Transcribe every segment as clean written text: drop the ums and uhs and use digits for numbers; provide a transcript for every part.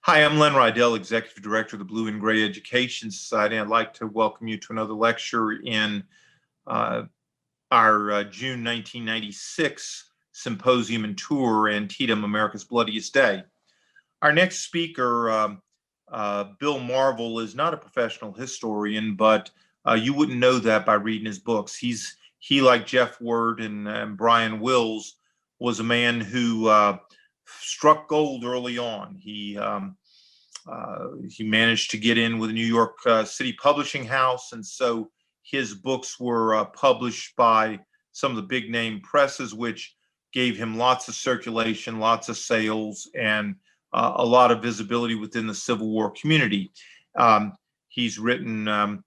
Hi, I'm Len Rydell, Executive Director of the Blue and Gray Education Society. I'd like to welcome you to another lecture in our June 1996 symposium and tour, Antietam, America's Bloodiest Day. Our next speaker, Bill Marvel, is not a professional historian, but you wouldn't know that by reading his books. He, like Jeff Word and Brian Wills, was a man who struck gold early on. He managed to get in with the New York City Publishing House, and so his books were published by some of the big name presses, which gave him lots of circulation, lots of sales, and a lot of visibility within the Civil War community. He's written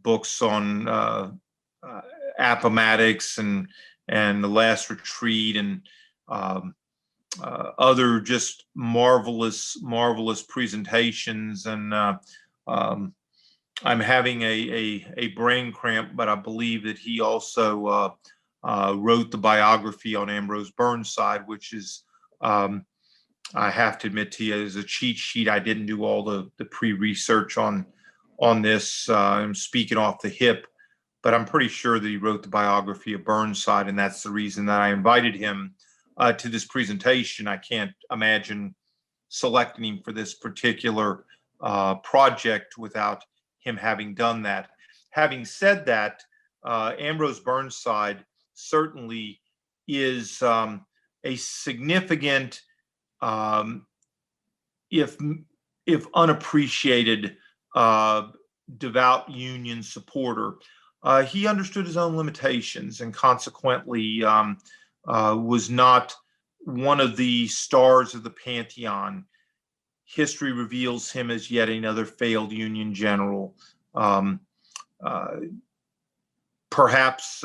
books on Appomattox and The Last Retreat and other just marvelous presentations. And I'm having a brain cramp, but I believe that he also wrote the biography on Ambrose Burnside, which is, I have to admit to you, is a cheat sheet. I didn't do all the pre-research on this. I'm speaking off the hip, but I'm pretty sure that he wrote the biography of Burnside, and that's the reason that I invited him to this presentation. I can't imagine selecting him for this particular project without him having done that. Having said that, Ambrose Burnside certainly is a significant, if unappreciated, devout Union supporter. He understood his own limitations and consequently was not one of the stars of the Pantheon. History reveals him as yet another failed Union general. Perhaps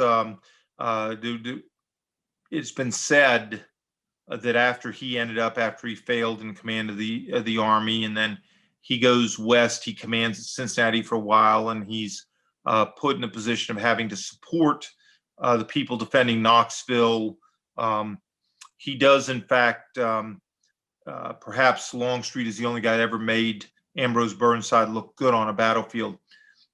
it's been said that after he failed in command of the army, and then he goes west, he commands at Cincinnati for a while, and he's put in a position of having to support the people defending Knoxville. He does, in fact, perhaps Longstreet is the only guy that ever made Ambrose Burnside look good on a battlefield.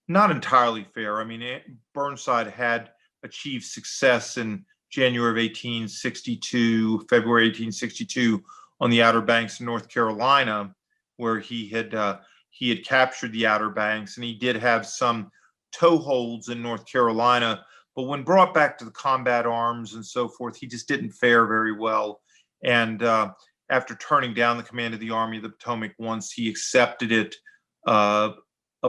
Not entirely fair. I mean, Burnside had achieved success in January of 1862, February 1862, on the Outer Banks of North Carolina, where he had captured the Outer Banks, and he did have some toeholds in North Carolina. But when brought back to the combat arms and so forth, he just didn't fare very well. And after turning down the command of the Army of the Potomac once, he accepted it a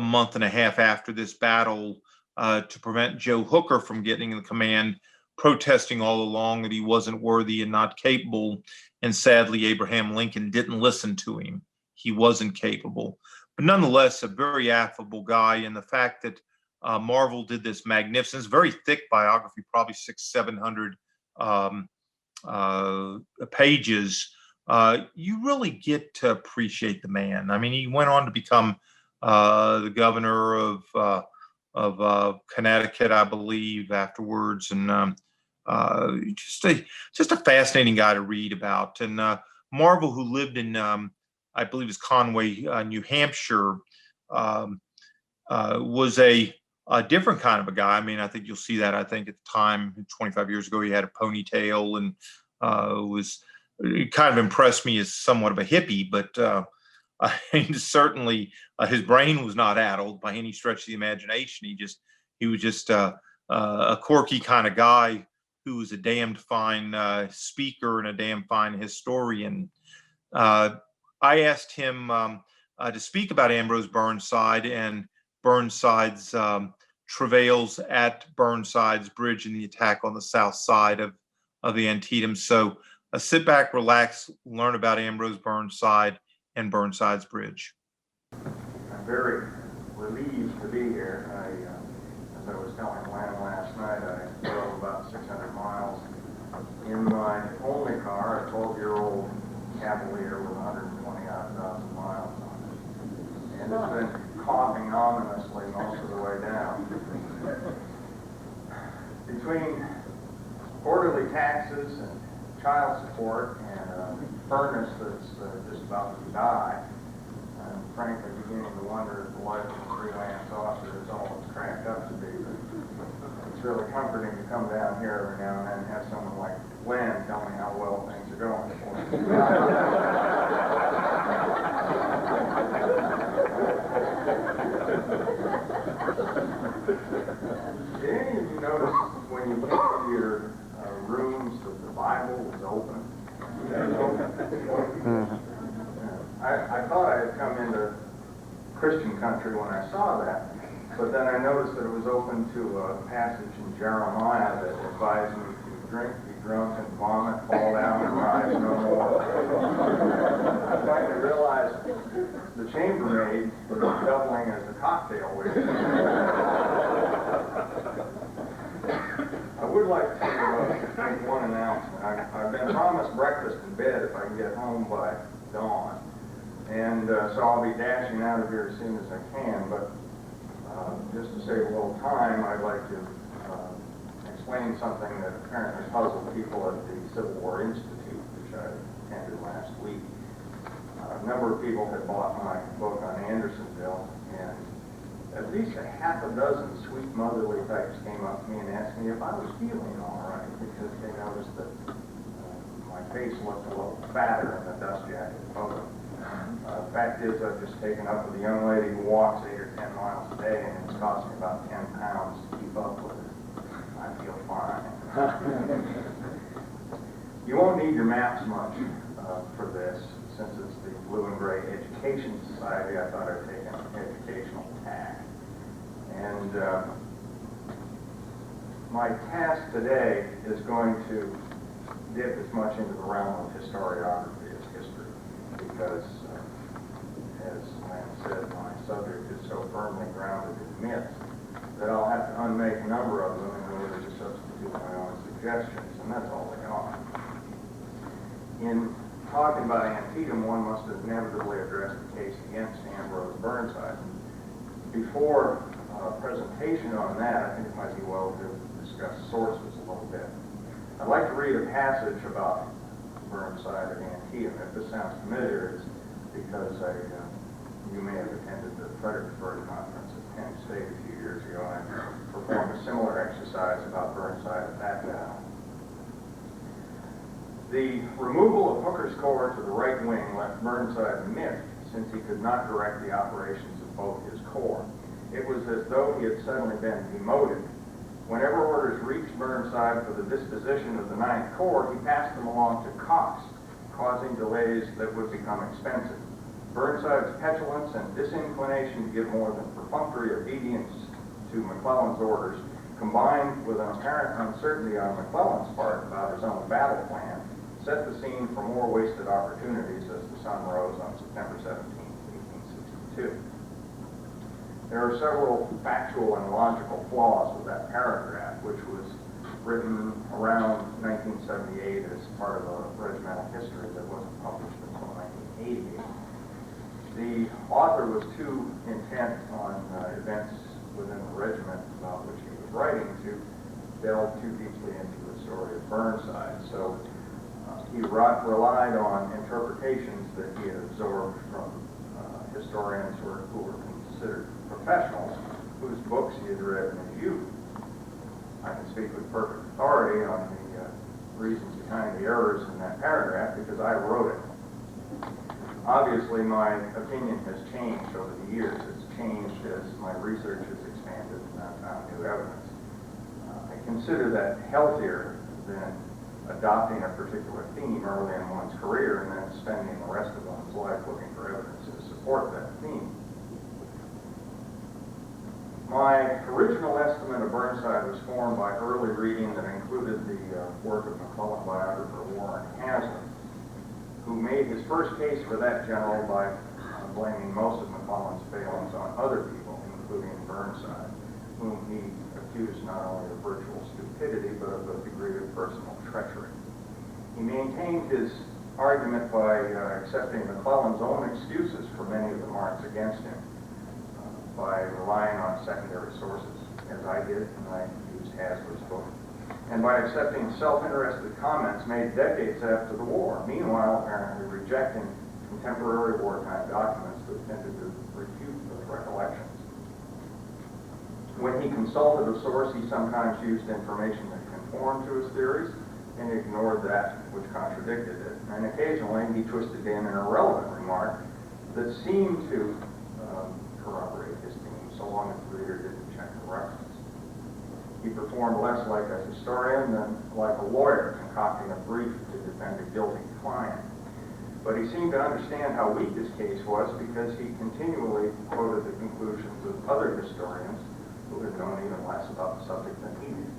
month and a half after this battle to prevent Joe Hooker from getting the command, protesting all along that he wasn't worthy and not capable. And sadly, Abraham Lincoln didn't listen to him. He wasn't capable. But nonetheless, a very affable guy. And the fact that Marvel did this magnificent, very thick biography, probably 600-700 pages. You really get to appreciate the man. I mean, he went on to become the governor of Connecticut, I believe, afterwards, and just a fascinating guy to read about. And Marvel, who lived in, I believe, it was Conway, New Hampshire, was a different kind of a guy. I mean, I think you'll see that. I think at the time, 25 years ago, he had a ponytail and it kind of impressed me as somewhat of a hippie, but certainly his brain was not addled by any stretch of the imagination. He was just a quirky kind of guy who was a damned fine speaker and a damn fine historian. I asked him to speak about Ambrose Burnside and Burnside's travails at Burnside's Bridge and the attack on the south side of the Antietam. So sit back, relax, learn about Ambrose Burnside and Burnside's Bridge. I'm very relieved to be here. As I was telling Len last night, I drove about 600 miles in my only car, a 12-year-old Cavalier with 120,000 miles on it. And it's been coughing ominously most of the way down. Between quarterly taxes and child support and furnace that's just about to die. I'm frankly beginning to wonder if the life of a freelance author is all it's cracked up to be. But it's really comforting to come down here every now and then and have someone like Glenn tell me how well things are going for me. Did any of you notice when you came to your rooms that the Bible was open? I thought I had come into Christian country when I saw that, but then I noticed that it was open to a passage in Jeremiah that advised me to drink, be drunk, and vomit, fall down, and rise no more. I finally realized the chambermaid was doubling as a cocktail waiter. I would like to make one announcement. I've been promised breakfast in bed if I can get home by dawn. And so I'll be dashing out of here as soon as I can, but just to save a little time, I'd like to explain something that apparently puzzled people at the Civil War Institute, which I attended last week. A number of people had bought my book on Andersonville, and at least a half a dozen sweet motherly types came up to me and asked me if I was feeling all right, because they noticed that my face looked a little fatter in the dust jacket photo. Fact is, I've just taken up with a young lady who walks 8 or 10 miles a day, and it's cost me about 10 pounds to keep up with her. I feel fine. You won't need your maps much for this. Since it's the Blue and Gray Education Society, I thought I'd take an educational tack. And my task today is going to dip as much into the realm of historiography as history, because, as Lance said, my subject is so firmly grounded in myths that I'll have to unmake a number of them in order to substitute my own suggestions, and that's all they are. In talking about Antietam, one must inevitably address the case against Ambrose Burnside. Before a presentation on that, I think it might be well to discuss sources a little bit. I'd like to read a passage about Burnside at Antietam. If this sounds familiar, it's because you may have attended the Fredericksburg conference at Penn State a few years ago, and I performed a similar exercise about Burnside at that battle. The removal of Hooker's corps to the right wing left Burnside miffed, since he could not direct the operations of both his corps. It was as though he had suddenly been demoted. Whenever orders reached Burnside for the disposition of the 9th Corps, he passed them along to Cox, causing delays that would become expensive. Burnside's petulance and disinclination to give more than perfunctory obedience to McClellan's orders, combined with an apparent uncertainty on McClellan's part about his own battle plan, set the scene for more wasted opportunities as the sun rose on September 17, 1862. There are several factual and logical flaws with that paragraph, which was written around 1978 as part of a regimental history that wasn't published until 1988. The author was too intent on events within the regiment about which he was writing to delve too deeply into the story of Burnside. So he relied on interpretations that he had absorbed from historians who were considered professionals whose books he had read in his youth. I can speak with perfect authority on the reasons behind the errors in that paragraph because I wrote it. Obviously, my opinion has changed over the years. It's changed as my research has expanded and I've found new evidence. I consider that healthier than adopting a particular theme early in one's career and then spending the rest of one's life looking for evidence to support that theme. My original estimate of Burnside was formed by early reading that included the work of McClellan biographer Warren Hazlitt, who made his first case for that general by blaming most of McClellan's failings on other people, including Burnside, whom he accused not only of virtual stupidity, but of a degree of personal treachery. He maintained his argument by accepting McClellan's own excuses for many of the marks against him, by relying on secondary sources, as I did, and I used Hazlitt's book and by accepting self-interested comments made decades after the war, meanwhile apparently rejecting contemporary wartime documents that tended to refute those recollections. When he consulted a source, he sometimes used information that conformed to his theories and ignored that which contradicted it. And occasionally he twisted in an irrelevant remark that seemed to corroborate his theme, so long as the reader didn't check the reference. He performed less like a historian than like a lawyer concocting a brief to defend a guilty client. But he seemed to understand how weak his case was because he continually quoted the conclusions of other historians who had known even less about the subject than he did.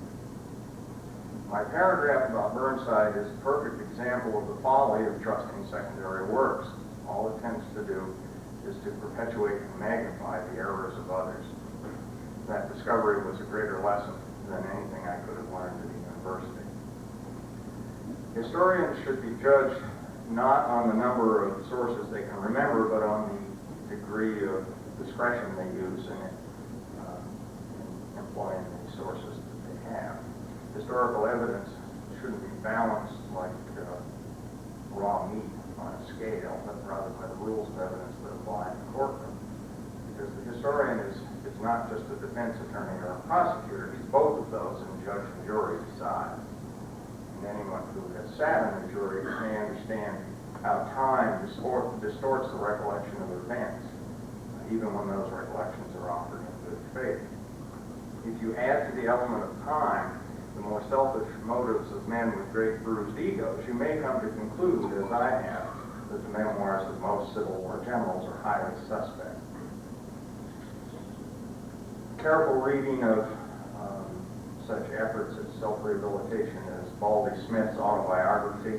My paragraph about Burnside is a perfect example of the folly of trusting secondary works. All it tends to do is to perpetuate and magnify the errors of others. That discovery was a greater lesson than anything I could have learned at the university. Historians should be judged not on the number of sources they can remember, but on the degree of discretion they use in employing the sources that they have. Historical evidence shouldn't be balanced like raw meat on a scale, but rather by the rules of evidence that apply in the courtroom. Because the historian is not just a defense attorney or a prosecutor, he's both of those, and judge and jury decide. And anyone who has sat in the jury may understand how time distorts the recollection of events, even when those recollections are offered in good faith. If you add to the element of time the more selfish motives of men with great bruised egos, you may come to conclude, as I have, that the memoirs of most Civil War generals are highly suspect. Careful reading of such efforts at self-rehabilitation as Baldy Smith's autobiography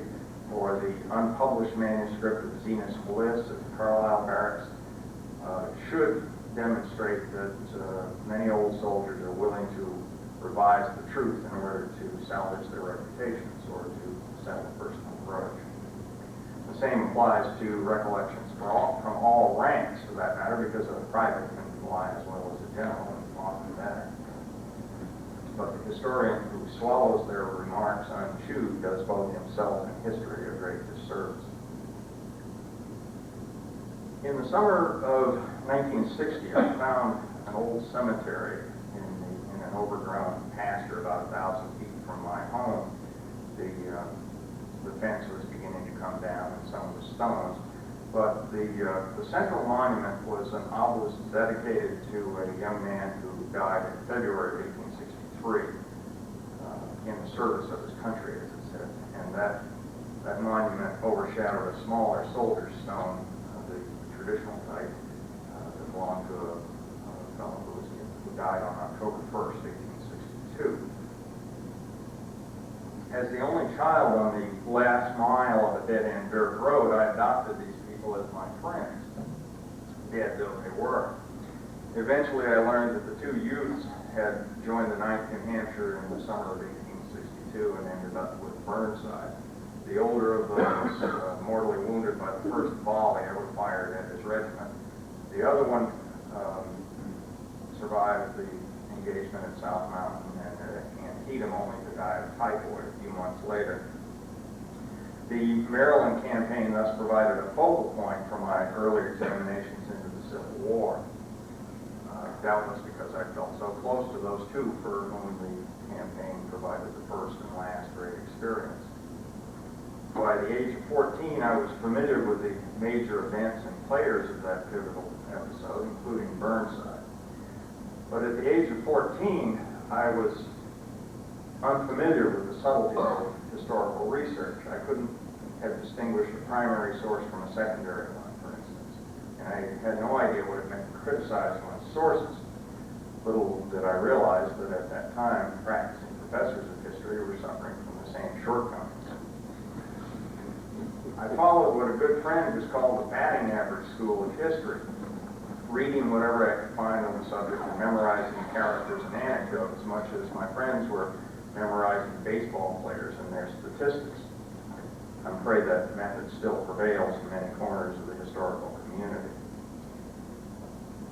or the unpublished manuscript of Zenas Bliss at the Carlisle Barracks should demonstrate that many old soldiers are willing to revise the truth in order to salvage their reputations or to settle personal grudge. The same applies to recollections from all ranks, for that matter, because a private can lie as well as a general, and often better. But the historian who swallows their remarks unchewed does both himself and history a great disservice. In the summer of 1960, I found an old cemetery in an overgrown pasture about 1,000 feet from my home. The fence was beginning to come down and some of the stones, but the central monument was an obelisk dedicated to a young man who died in February of 1863 in the service of his country, as it said. And that monument overshadowed a smaller soldier's stone, the traditional type, that belonged to a fellow who died on October 1st, 1862. As the only child on the last mile of a dead-end dirt road, I adopted these people as my friends, dead though they were. Eventually, I learned that the two youths had joined the 9th New Hampshire in the summer of 1862 and ended up with Burnside. The older of them was mortally wounded by the first volley ever fired at his regiment. The other one survived the engagement at South Mountain and Antietam, only to die of typhoid a few months later. The Maryland campaign thus provided a focal point for my early examinations into the Civil War, doubtless because I felt so close to those two for whom the campaign provided the first and last great experience. By the age of 14, I was familiar with the major events and players of that pivotal episode, including Burnside. But at the age of 14, I was unfamiliar with the subtleties of historical research. I couldn't have distinguished a primary source from a secondary one, for instance. And I had no idea what it meant to criticize one's sources. Little did I realize that at that time, practicing professors of history were suffering from the same shortcomings. I followed what a good friend has called the batting average school of history, reading whatever I could find on the subject and memorizing characters and anecdotes, much as my friends were memorizing baseball players and their statistics. I'm afraid that method still prevails in many corners of the historical community.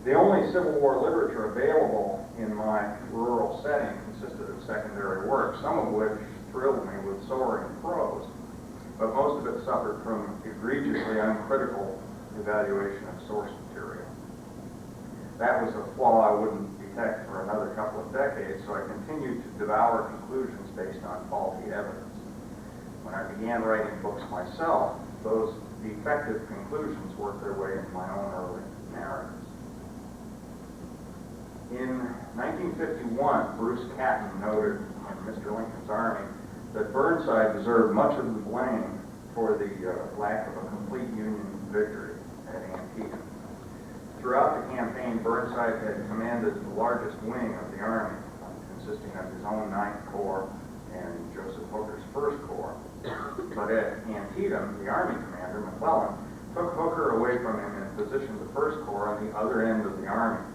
The only Civil War literature available in my rural setting consisted of secondary work, some of which thrilled me with soaring prose, but most of it suffered from egregiously uncritical evaluation of source material. That was a flaw I wouldn't detect for another couple of decades, so I continued to devour conclusions based on faulty evidence. When I began writing books myself, those defective conclusions worked their way into my own early narratives. In 1951, Bruce Catton noted in Mr. Lincoln's Army that Burnside deserved much of the blame for the lack of a complete Union victory at Antietam. Throughout the campaign, Burnside had commanded the largest wing of the Army, consisting of his own 9th Corps and Joseph Hooker's 1st Corps. But at Antietam, the Army commander, McClellan, took Hooker away from him and positioned the 1st Corps on the other end of the Army.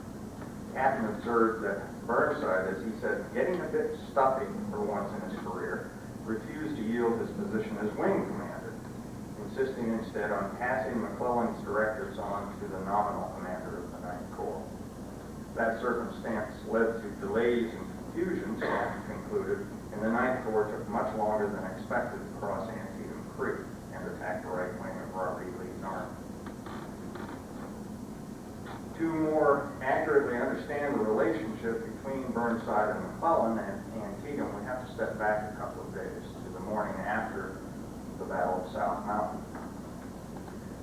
Catton observed that Burnside, as he said, getting a bit stuffy for once in his career, refused to yield his position as wing commander, insisting instead on passing McClellan's directives on to the nominal commander of the 9th Corps. That circumstance led to delays and confusion, so concluded, and the 9th Corps took much longer than expected to cross Antietam Creek and attack the right wing of Robert E. Lee's army. To more accurately understand the relationship between Burnside and McClellan at Antietam, we have to step back a couple of days to the morning after the Battle of South Mountain.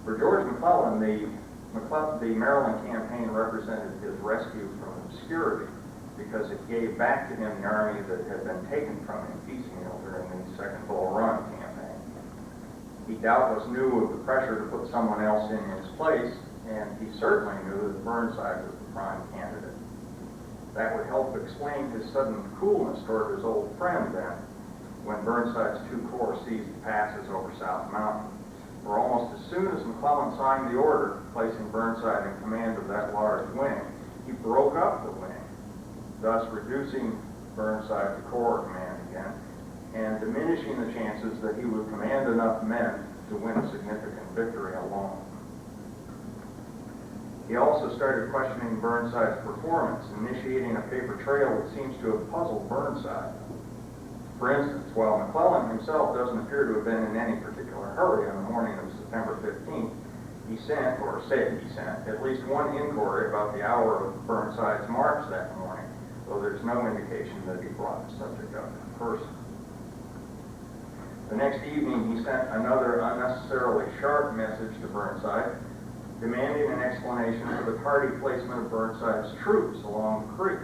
For George McClellan, the Maryland campaign represented his rescue from obscurity because it gave back to him the army that had been taken from him piecemeal during the Second Bull Run campaign. He doubtless knew of the pressure to put someone else in his place, and he certainly knew that Burnside was the prime candidate. That would help explain his sudden coolness toward his old friend then, when Burnside's 2 corps seized the passes over South Mountain. For almost as soon as McClellan signed the order placing Burnside in command of that large wing, he broke up the wing, thus reducing Burnside to corps command again, and diminishing the chances that he would command enough men to win a significant victory alone. He also started questioning Burnside's performance, initiating a paper trail that seems to have puzzled Burnside. For instance, while McClellan himself doesn't appear to have been in any particular hurry on the morning of September 15th, he sent, or said he sent, at least one inquiry about the hour of Burnside's march that morning, though there's no indication that he brought the subject up in person. The next evening, he sent another unnecessarily sharp message to Burnside, demanding an explanation for the tardy placement of Burnside's troops along the creek,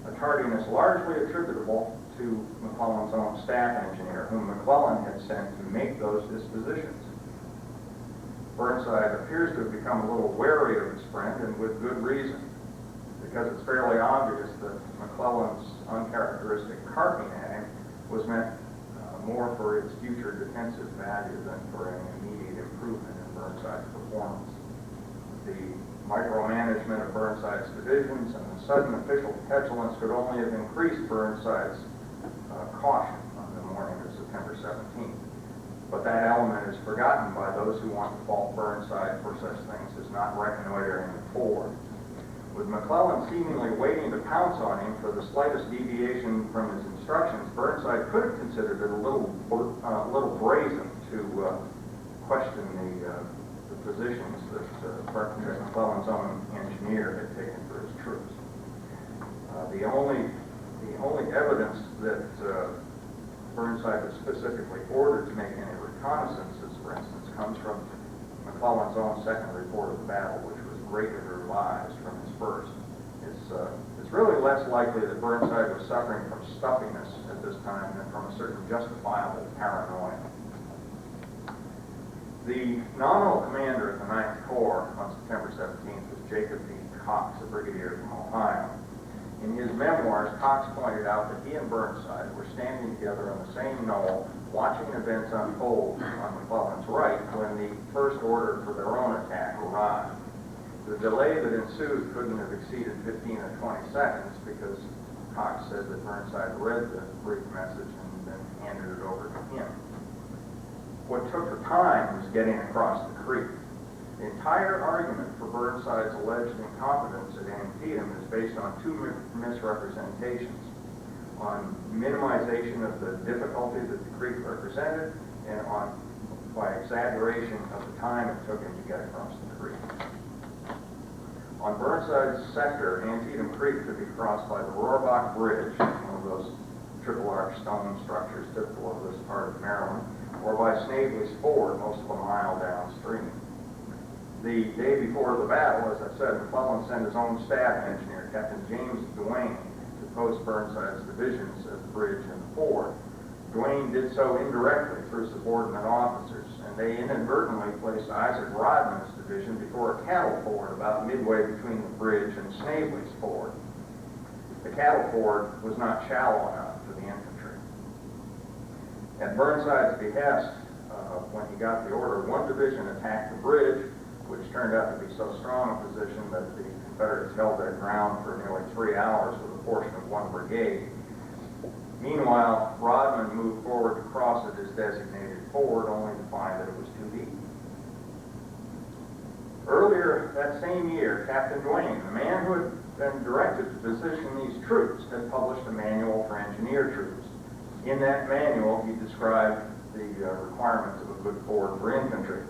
a tardiness largely attributable to McClellan's own staff engineer, whom McClellan had sent to make those dispositions. Burnside appears to have become a little wary of his friend, and with good reason, because it's fairly obvious that McClellan's uncharacteristic carping at him was meant more for its future defensive value than for any immediate improvement in Burnside's performance. The micromanagement of Burnside's divisions and the sudden official petulance could only have increased Burnside's caution on the morning of September 17th. But that element is forgotten by those who want to fault Burnside for such things as not reconnoitering forward. With McClellan seemingly waiting to pounce on him for the slightest deviation from his instructions, Burnside could have considered it a little brazen to question the positions that McClellan's own engineer had taken for his troops. The only evidence that Burnside was specifically ordered to make any reconnaissances, for instance, comes from McClellan's own second report of the battle, which was greatly revised from his first. It's really less likely that Burnside was suffering from stuffiness at this time than from a certain justifiable paranoia. The nominal commander of the 9th Corps on September 17th was Jacob B. Cox, a brigadier from Ohio. In his memoirs, Cox pointed out that he and Burnside were standing together on the same knoll, watching events unfold on McClellan's right when the first order for their own attack arrived. The delay that ensued couldn't have exceeded 15 or 20 seconds because Cox said that Burnside read the brief message and then handed it over to him. What took the time was getting across the creek. The entire argument for Burnside's alleged incompetence at Antietam is based on two misrepresentations: on minimization of the difficulty that the creek represented, and by exaggeration of the time it took him to get across the creek. On Burnside's sector, Antietam Creek could be crossed by the Rohrbach Bridge, one of those triple arch stone structures typical of this part of Maryland, or by Snavely's Ford, most of a mile downstream. The day before the battle, as I said, McClellan sent his own staff engineer, Captain James Duane, to post Burnside's divisions at the bridge and the ford. Duane did so indirectly through subordinate officers, and they inadvertently placed Isaac Rodman's division before a cattle ford about midway between the bridge and Snavely's Ford. The cattle ford was not shallow enough for the infantry. At Burnside's behest, when he got the order, one division attacked the bridge, which turned out to be so strong a position that the Confederates held their ground for nearly 3 hours with a portion of one brigade. Meanwhile, Rodman moved forward to cross at his designated ford, only to find that it was too deep. Earlier that same year, Captain Duane, the man who had been directed to position these troops, had published a manual for engineer troops. In that manual, he described the requirements of a good ford for infantry.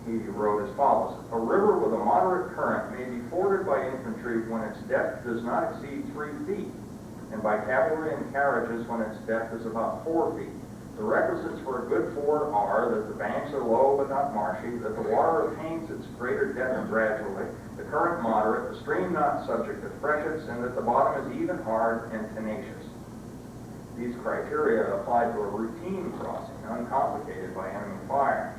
He wrote as follows: "A river with a moderate current may be forded by infantry when its depth does not exceed 3 feet, and by cavalry and carriages when its depth is about 4 feet. The requisites for a good ford are that the banks are low but not marshy, that the water attains its greater depth gradually, the current moderate, the stream not subject to freshets, and that the bottom is even, hard, and tenacious." These criteria apply to a routine crossing, uncomplicated by enemy fire.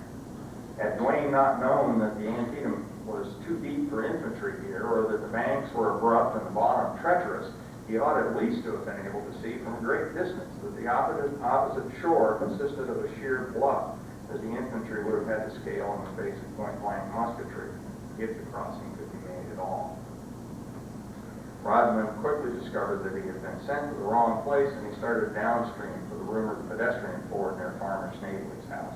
Had Duane not known that the Antietam was too deep for infantry here, or that the banks were abrupt and the bottom treacherous, he ought at least to have been able to see from a great distance that the opposite shore consisted of a sheer bluff, as the infantry would have had to scale in the face of point-blank musketry, if the crossing could be made at all. Rodman quickly discovered that he had been sent to the wrong place, and he started downstream for the rumored pedestrian ford near Farmer Snavely's house.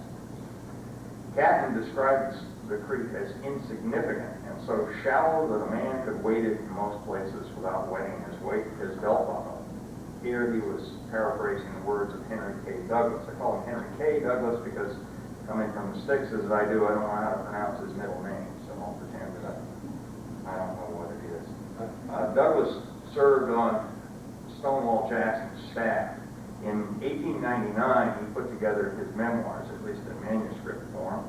Captain described the creek as insignificant and so shallow that a man could wade it in most places without wetting his belt buckle. Here he was paraphrasing the words of Henry K. Douglas. I call him Henry K. Douglas because, coming from the sticks as I do, I don't know how to pronounce his middle name, so I'll pretend that I don't know what it is. Douglas served on Stonewall Jackson's staff. In 1899, he put together his memoirs, at least in manuscript form,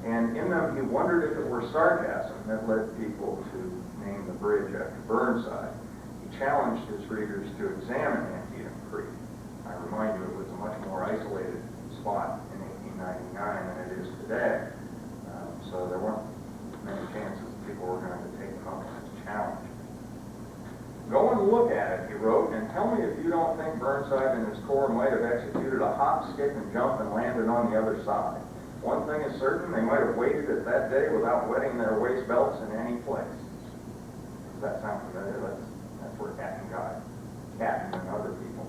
and in them he wondered if it were sarcasm that led people to name the bridge after Burnside. He challenged his readers to examine Antietam Creek. I remind you, it was a much more isolated spot in 1899 than it is today, so there weren't many chances that people were going to take him up on his challenge. "Go and look at it," he wrote, "and tell me if you don't think Burnside and his corps might have executed a hop, skip, and jump and landed on the other side. One thing is certain, they might have waited it that day without wetting their waist belts in any place." Does that sound familiar? That's where Captain got Captain and other people.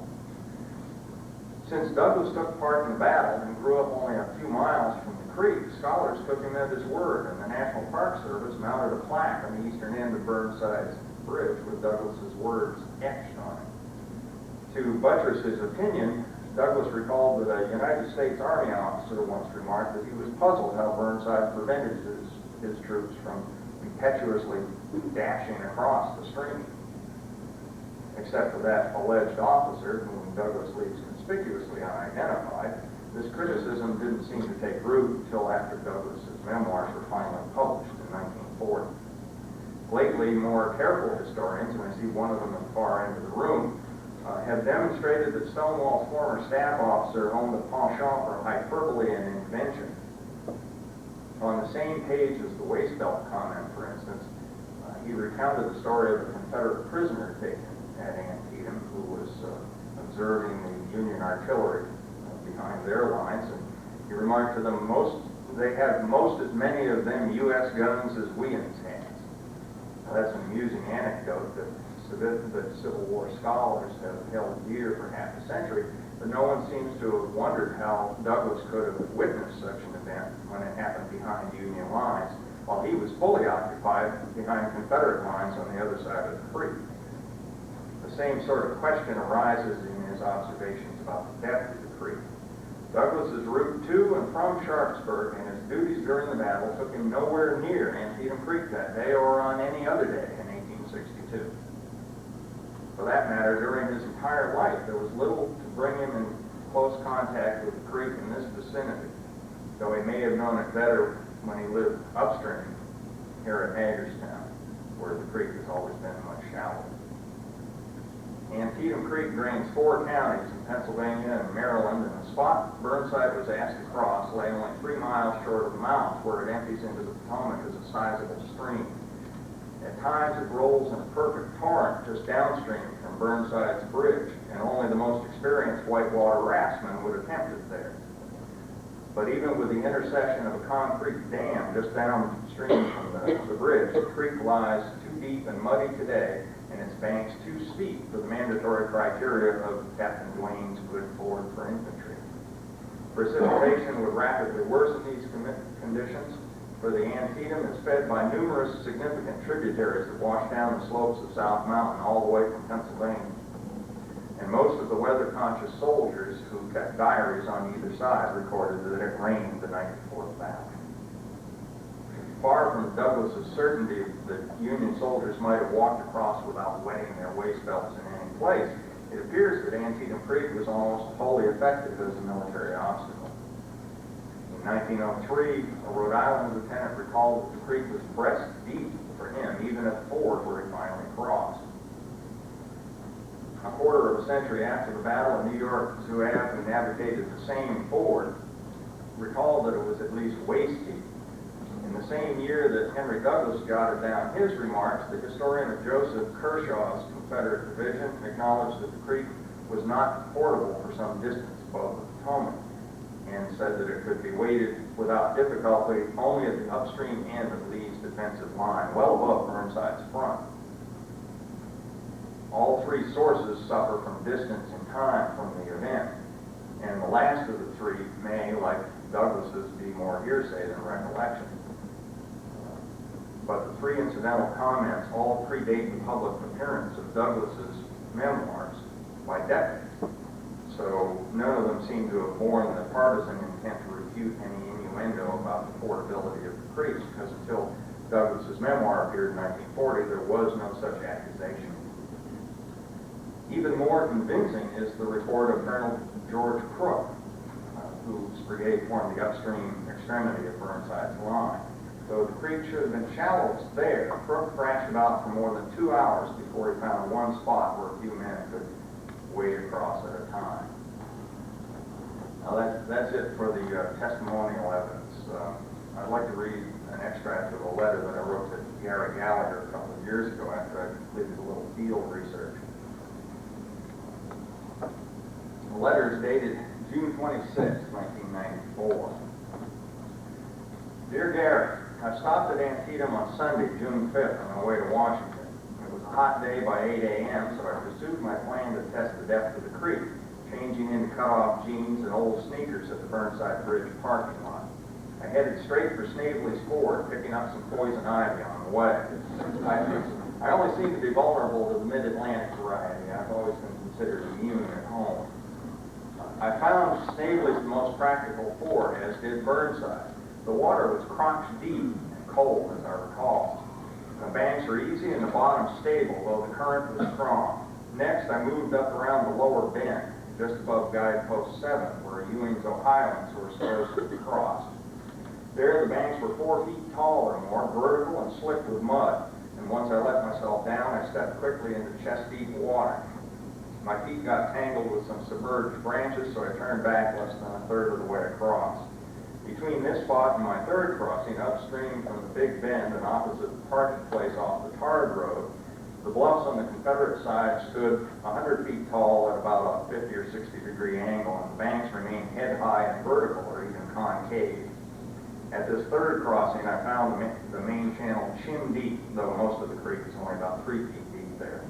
Since Douglas took part in the battle and grew up only a few miles from the creek, scholars took him at his word, and the National Park Service mounted a plaque on the eastern end of Burnside's bridge with Douglas's words etched on it. To buttress his opinion, Douglas recalled that a United States Army officer once remarked that he was puzzled how Burnside prevented his troops from impetuously dashing across the stream. Except for that alleged officer, whom Douglas leaves conspicuously unidentified, this criticism didn't seem to take root until after Douglas's memoirs were finally published in 1940. Lately, more careful historians, and I see one of them at the far end of the room, have demonstrated that Stonewall's former staff officer owned a penchant for hyperbole and invention. On the same page as the waist belt comment, for instance, he recounted the story of a Confederate prisoner taken at Antietam who was observing the Union artillery behind their lines, and he remarked to them, they have most as many of them U.S. guns as we in his hands. Now, that's an amusing anecdote that Civil War scholars have held dear for half a century, but no one seems to have wondered how Douglas could have witnessed such an event when it happened behind Union lines, while he was fully occupied behind Confederate lines on the other side of the creek. The same sort of question arises in his observations about the depth of the creek. Douglas's route to and from Sharpsburg and his duties during the battle took him nowhere near Antietam Creek that day or on any other day in 1862. For that matter, during his entire life, there was little to bring him in close contact with the creek in this vicinity, though he may have known it better when he lived upstream here at Hagerstown, where the creek has always been much shallower. Antietam Creek drains 4 counties in Pennsylvania and Maryland, and the spot Burnside was asked to cross lay only 3 miles short of the mountains, where it empties into the Potomac as a sizable stream. At times it rolls in a perfect torrent just downstream from Burnside's bridge, and only the most experienced whitewater raftsmen would attempt it there. But even with the intersection of a concrete dam just downstream from the bridge, the creek lies too deep and muddy today, and its banks too steep for the mandatory criteria of Captain Duane's good ford for infantry. Precipitation would rapidly worsen these conditions, for the Antietam is fed by numerous significant tributaries that wash down the slopes of South Mountain all the way from Pennsylvania. And most of the weather-conscious soldiers who kept diaries on either side recorded that it rained the night before the battle. Far from Douglas's certainty that Union soldiers might have walked across without wetting their waist belts in any place, it appears that Antietam Creek was almost wholly effective as a military obstacle. In 1903, a Rhode Island lieutenant recalled that the creek was breast deep for him, even at the ford where he finally crossed. A quarter of a century after the battle, a New York Zouave who navigated the same ford recalled that it was at least waist deep. In the same year that Henry Douglas jotted down his remarks, the historian of Joseph Kershaw's Confederate division acknowledged that the creek was not fordable for some distance above the Potomac, and said that it could be waded without difficulty only at the upstream end of Lee's defensive line, well above Burnside's front. All 3 sources suffer from distance and time from the event, and the last of the 3 may, like Douglas's, be more hearsay than recollection. But the 3 incidental comments all predate the public appearance of Douglas's memoirs by decades. So none of them seem to have borne the partisan intent to refute any innuendo about the fordability of the creeks, because until Douglas's memoir appeared in 1940, there was no such accusation. Even more convincing is the report of Colonel George Crook, whose brigade formed the upstream extremity of Burnside's line. Though the creek should have been shallowest there, Crook thrashed about for more than 2 hours before he found one spot where a few men could wade across at a time. Now that's it for the testimonial evidence. I'd like to read an extract of a letter that I wrote to Gary Gallagher a couple of years ago after I completed a little field research. The letter is dated June 26, 1994. Dear Gary, I stopped at Antietam on Sunday, June 5th, on my way to Washington. It was a hot day by 8 a.m., so I pursued my plan to test the depth of the creek, changing into cut-off jeans and old sneakers at the Burnside Bridge parking lot. I headed straight for Snavely's Ford, picking up some poison ivy on the way. I only seem to be vulnerable to the mid-Atlantic variety. I've always been considered immune at home. I found Snavely's the most practical ford, as did Burnside. The water was crotch deep and cold, as I recall. The banks were easy and the bottom stable, though the current was strong. Next, I moved up around the lower bend, just above guidepost 7, where Ewing's Ohioans were supposed to be crossed. There, the banks were 4 feet tall or more, vertical and slick with mud, and once I let myself down, I stepped quickly into chest-deep water. My feet got tangled with some submerged branches, so I turned back less than a third of the way across. Between this spot and my third crossing, upstream from the Big Bend and opposite the parking place off the tarred road, the bluffs on the Confederate side stood 100 feet tall at about a 50 or 60 degree angle, and the banks remained head-high and vertical or even concave. At this third crossing, I found the main channel chin deep, though most of the creek is only about 3 feet deep there.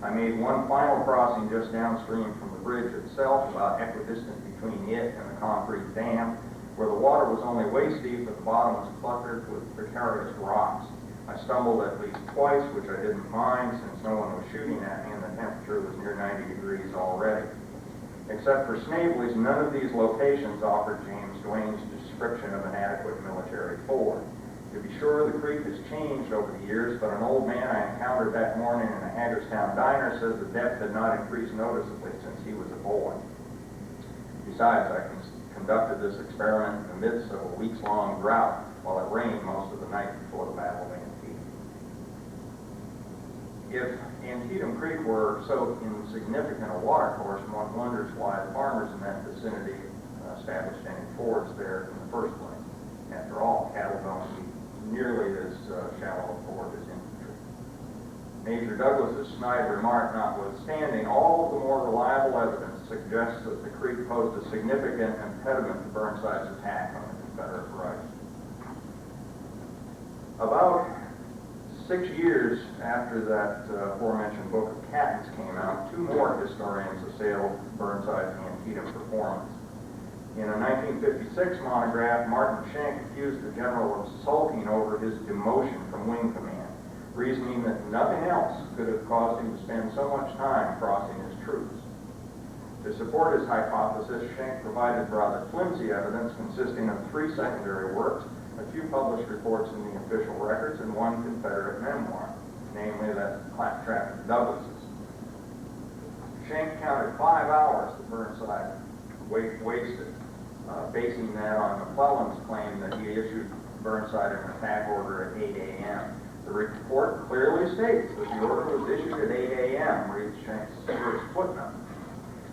I made one final crossing just downstream from the bridge itself, about equidistant between it and the concrete dam, where the water was only waist deep and the bottom was cluttered with precarious rocks. I stumbled at least twice, which I didn't mind since no one was shooting at me and the temperature was near 90 degrees already. Except for Snavely's, none of these locations offered James Duane's description of an adequate military ford. To be sure, the creek has changed over the years, but an old man I encountered that morning in a Hagerstown diner says the depth had not increased noticeably since he was a boy. Besides, I conducted this experiment in the midst of a weeks-long drought while it rained most of the night before the Battle of Antietam. If Antietam Creek were so insignificant a watercourse, one wonders why the farmers in that vicinity established any fords there in the first place. After all, cattle don't need nearly as shallow a ford as infantry. Major Douglas's snide remark notwithstanding, all of the more reliable evidence suggests that the creek posed a significant impediment to Burnside's attack on the Confederate right. About 6 years after that aforementioned book of Catton's came out, two more historians assailed Burnside's Antietam performance. In a 1956 monograph, Martin Schenck accused the general of sulking over his demotion from wing command, reasoning that nothing else could have caused him to spend so much time crossing his troops. To support his hypothesis, Schenck provided rather flimsy evidence consisting of 3 secondary works, a few published reports in the official records, and one Confederate memoir, namely that Claptrap Douglas's. Schenck counted 5 hours that Burnside wasted, basing that on McClellan's claim that he issued Burnside an attack order at 8 a.m. The report clearly states that the order was issued at 8 a.m., reads Schenk's first footnote.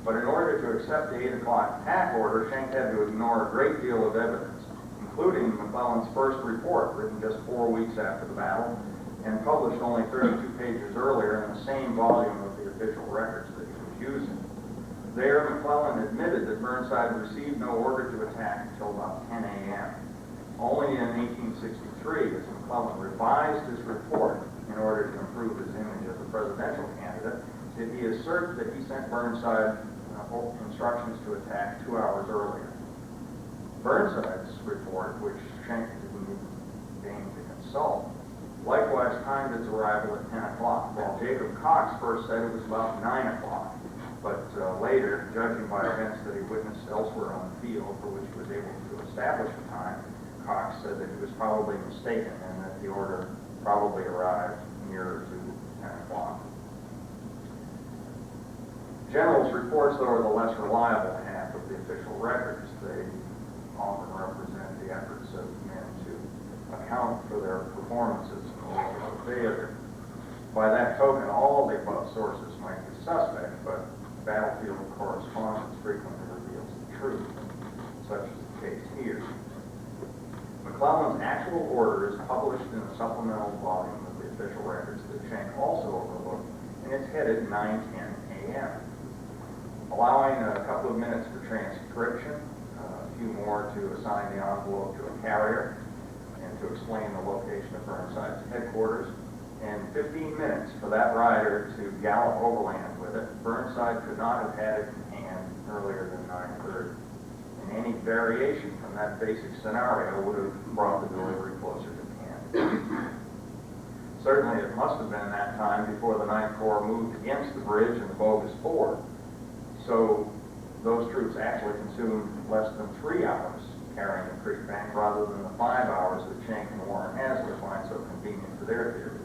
But in order to accept the 8 o'clock attack order, Schenck had to ignore a great deal of evidence, including McClellan's first report, written just 4 weeks after the battle, and published only 32 pages earlier in the same volume of the official records that he was using. There, McClellan admitted that Burnside received no order to attack until about 10 a.m. Only in 1863, as McClellan revised his report in order to improve his image as a presidential candidate, did he assert that he sent Burnside instructions to attack 2 hours earlier. Burnside's report, which Schenck didn't even deign to consult, likewise timed its arrival at 10 o'clock, while Jacob Cox first said it was about 9 o'clock. But later, judging by events that he witnessed elsewhere on the field for which he was able to establish the time, Cox said that he was probably mistaken and that the order probably arrived nearer to 10 o'clock. Generals' reports, though, are the less reliable half of the official records. They often represent the efforts of men to account for their performances or failure. By that token, all the above sources might be suspect, but battlefield correspondence frequently reveals the truth, such is the case here. McClellan's actual order is published in a supplemental volume of the official records that Schenck also overlooked, and it's headed 9:10 a.m. Allowing a couple of minutes for transcription, a few more to assign the envelope to a carrier, and to explain the location of Burnside's headquarters, and 15 minutes for that rider to gallop overland with it, Burnside could not have had it in hand earlier than 9:30. And any variation from that basic scenario would have brought the delivery closer to hand. Certainly it must have been that time before the Ninth Corps moved against the bridge and the bogus ford. So those troops actually consumed less than 3 hours carrying the creek bank rather than the 5 hours that Schenck and Warren Hasler find so convenient for their theories.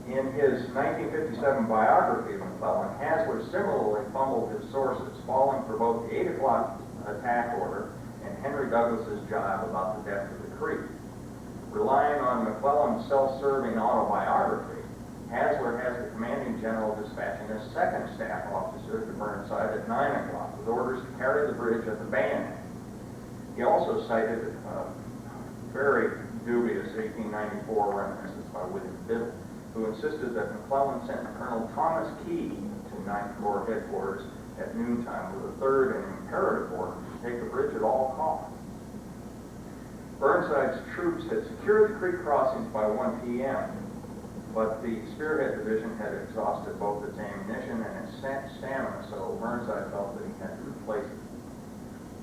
In his 1957 biography of McClellan, Hasler similarly fumbled his sources, falling for both the 8 o'clock attack order and Henry Douglas's jibe about the depth of the creek. Relying on McClellan's self-serving autobiography, Hasler has the commanding general dispatching a second staff officer to Burnside at 9 o'clock with orders to carry the bridge at the bayonet. He also cited very dubious 1894 reminiscence by William Biddle, who insisted that McClellan sent Colonel Thomas Key to 9th Corps headquarters at noontime with a third and imperative order to take the bridge at all costs. Burnside's troops had secured the creek crossings by 1 p.m. but the Spearhead Division had exhausted both its ammunition and its stamina, so Burnside felt that he had to replace it.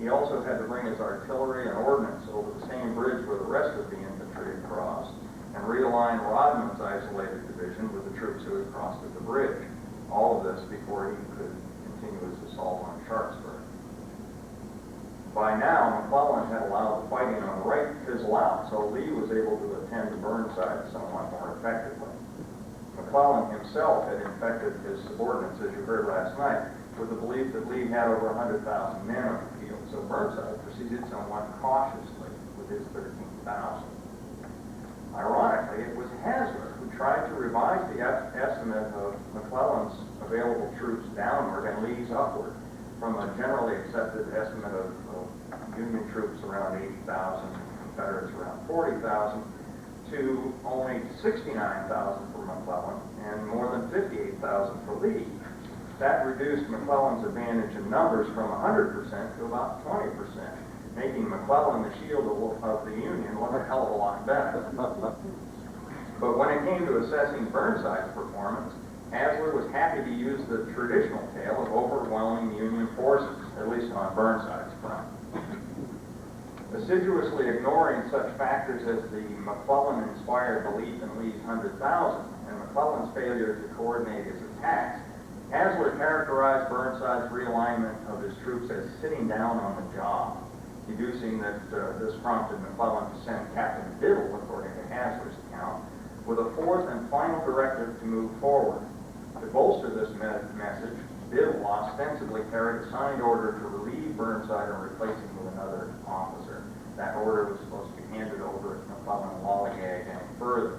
He also had to bring his artillery and ordnance over the same bridge where the rest of the infantry had crossed, and realign Rodman's isolated division with the troops who had crossed at the bridge. All of this before he could continue his assault on Sharpsburg. By now, McClellan had allowed the fighting on the right to fizzle out, so Lee was able to attend to Burnside somewhat more effectively. McClellan himself had infected his subordinates, as you heard last night, with the belief that Lee had over 100,000 men on the field, so Burnside proceeded somewhat cautiously with his 13,000. Ironically, it was Hasler who tried to revise the estimate of McClellan's available troops downward and Lee's upward, from a generally accepted estimate of Union troops around 80,000, Confederates around 40,000, to only 69,000 for McClellan and more than 58,000 for Lee. That reduced McClellan's advantage in numbers from 100% to about 20%, making McClellan the shield of the Union look a hell of a lot better. But when it came to assessing Burnside's performance, Hasler was happy to use the traditional tale of overwhelming Union forces, at least on Burnside's front. Assiduously ignoring such factors as the McClellan-inspired belief in Lee's 100,000 and McClellan's failure to coordinate his attacks, Hasler characterized Burnside's realignment of his troops as sitting down on the job, deducing that this prompted McClellan to send Captain Biddle, according to Hasler's account, with a fourth and final directive to move forward. To bolster this message, Biddle ostensibly carried a signed order to relieve Burnside and replace him with another officer. That order was supposed to be handed over if McClellan lollygagged any further.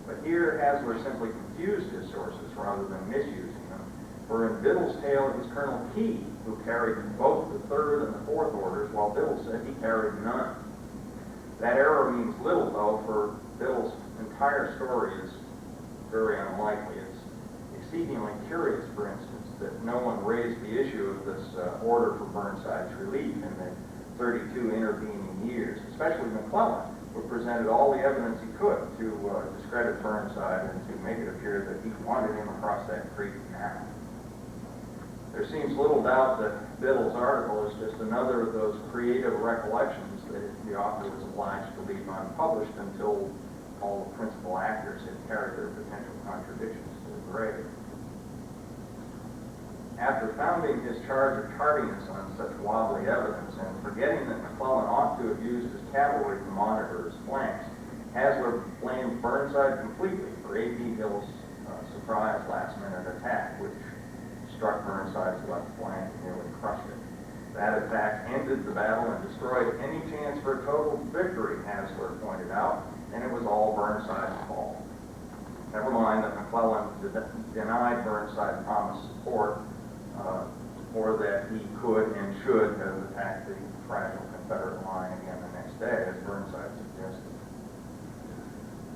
But here, Hasler simply confused his sources rather than misusing them. For in Biddle's tale, it was Colonel Key who carried both the third and the fourth orders, while Biddle said he carried none. That error means little, though, for Biddle's entire story is very unlikely. It's exceedingly curious, for instance, that no one raised the issue of this order for Burnside's relief in the 32 intervening years, especially McClellan, who presented all the evidence he could to discredit Burnside and to make it appear that he wanted him across that creek now. There seems little doubt that Biddle's article is just another of those creative recollections that the author was obliged to leave unpublished until all the principal actors had carried their potential contradictions to the grave. After founding his charge of tardiness on such wobbly evidence and forgetting that McClellan ought to have used his cavalry to monitor his flanks, Hasler blamed Burnside completely for A.P. Hill's surprise last-minute attack, which struck Burnside's left flank and nearly crushed it. That attack ended the battle and destroyed any chance for total victory, Hasler pointed out, and it was all Burnside's fault. Never mind that McClellan denied Burnside promised support, or that he could and should have attacked the fragile Confederate line again the next day, as Burnside suggested.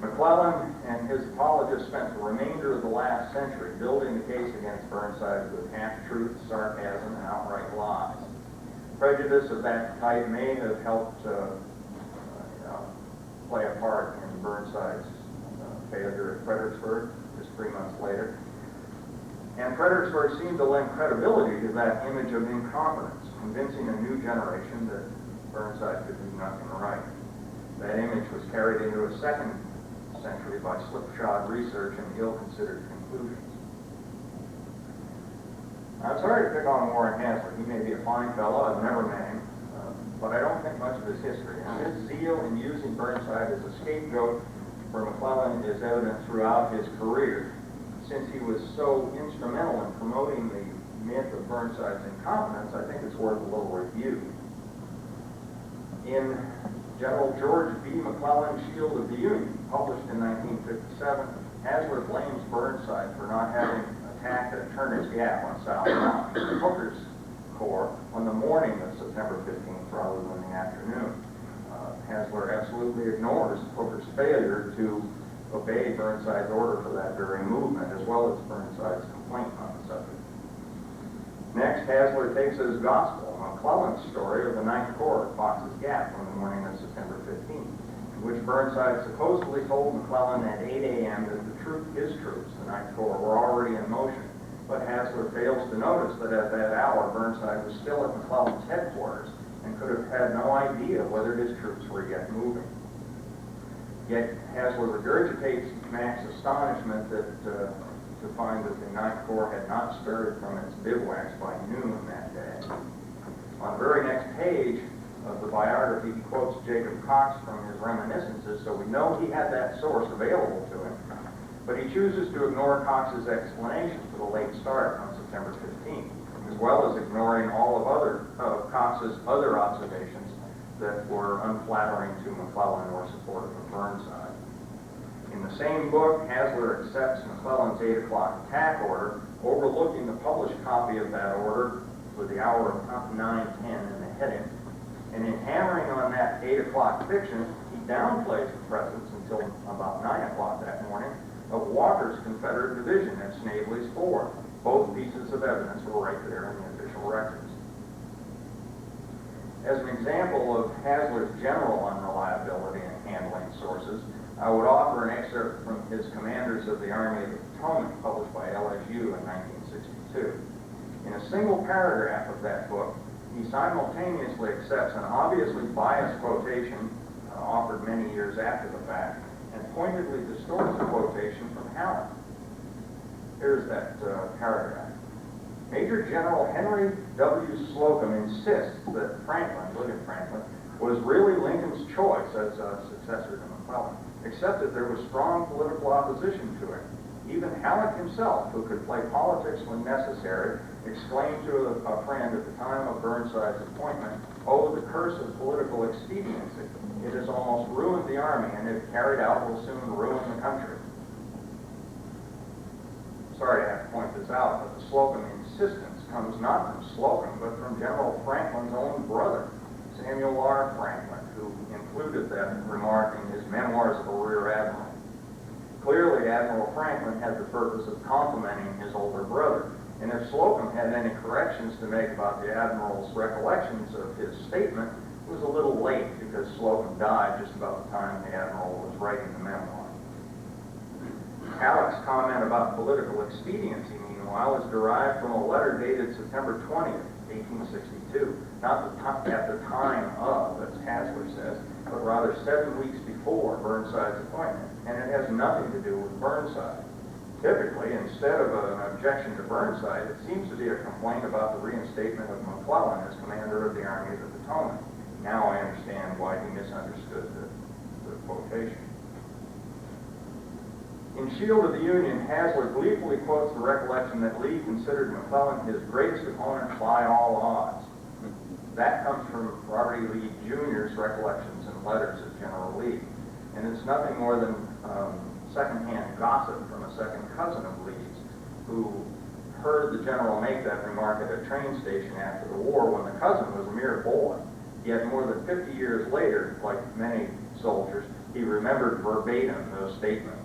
McClellan and his apologists spent the remainder of the last century building the case against Burnside with half-truths, sarcasm, and outright lies. Prejudice of that type may have helped play a part in Burnside's failure at Fredericksburg just 3 months later. And Fredericksburg seemed to lend credibility to that image of incompetence, convincing a new generation that Burnside could do nothing right. That image was carried into a second century by slipshod research and ill-considered conclusions. Now, I'm sorry to pick on Warren Hasler. He may be a fine fellow, I've never met him, but I don't think much of his history. And his zeal in using Burnside as a scapegoat for McClellan is evident throughout his career. Since he was so instrumental in promoting the myth of Burnside's incompetence, I think it's worth a little review. In General George B. McClellan's Shield of the Union, published in 1957, Hasler blames Burnside for not having attacked at Turner's Gap on South Mountain, Hooker's Corps, on the morning of September 15th rather than the afternoon. Hasler absolutely ignores Hooker's failure to obey Burnside's order for that very movement, as well as Burnside's complaint on the subject. Next, Hasler takes as gospel McClellan's story of the Ninth Corps at Fox's Gap on the morning of September 15th, and in which Burnside supposedly told McClellan at 8 a.m. that his troops, the Ninth Corps, were already in motion. But Hasler fails to notice that at that hour, Burnside was still at McClellan's headquarters and could have had no idea whether his troops were yet moving. Yet Hasler regurgitates Mac's astonishment to find that the Ninth Corps had not stirred from its bivouacs by noon that day. On the very next page of the biography, he quotes Jacob Cox from his reminiscences, so we know he had that source available to him. But he chooses to ignore Cox's explanation for the late start on September 15th, as well as ignoring all of Cox's other observations that were unflattering to McClellan or supportive of Burnside. In the same book, Hasler accepts McClellan's 8 o'clock attack order, overlooking the published copy of that order with the hour of 9:10 in the heading. And in hammering on that 8 o'clock fiction, he downplays the presence until about 9 o'clock that morning of Walker's Confederate division at Snavely's Ford. Both pieces of evidence were right there in the official records. As an example of Hasler's general unreliability in handling sources, I would offer an excerpt from his Commanders of the Army of the Potomac, published by LSU in 1962. In a single paragraph of that book, he simultaneously accepts an obviously biased quotation offered many years after the fact, and pointedly distorts the quotation from Halleck. Here's that paragraph. Major General Henry W. Slocum insists that William Franklin, was really Lincoln's choice as a successor to McClellan, except that there was strong political opposition to it. Even Halleck himself, who could play politics when necessary, exclaimed to a friend at the time of Burnside's appointment, "Oh, the curse of political expediency. It has almost ruined the army, and if carried out will soon ruin the country." Sorry to have to point this out, but the Slocum insistence comes not from Slocum, but from General Franklin's own brother, Samuel R. Franklin, who included that remark in his Memoirs of a Rear Admiral. Clearly, Admiral Franklin had the purpose of complimenting his older brother, and if Slocum had any corrections to make about the Admiral's recollections of his statement, it was a little late because Slocum died just about the time the Admiral was writing the memoir. Halleck's comment about political expediency, meanwhile, is derived from a letter dated September 20th, 1862, not at the time of, as Hasler says, but rather 7 weeks before Burnside's appointment, and it has nothing to do with Burnside. Typically, instead of an objection to Burnside, it seems to be a complaint about the reinstatement of McClellan as commander of the Army of the Potomac. Now I understand why he misunderstood the quotation. In Shield of the Union, Hasler gleefully quotes the recollection that Lee considered McClellan his greatest opponent by all odds. That comes from Robert E. Lee Jr.'s recollections and letters of General Lee, and it's nothing more than secondhand gossip from a second cousin of Lee's, who heard the general make that remark at a train station after the war when the cousin was a mere boy. Yet more than 50 years later, like many soldiers, he remembered verbatim those statements.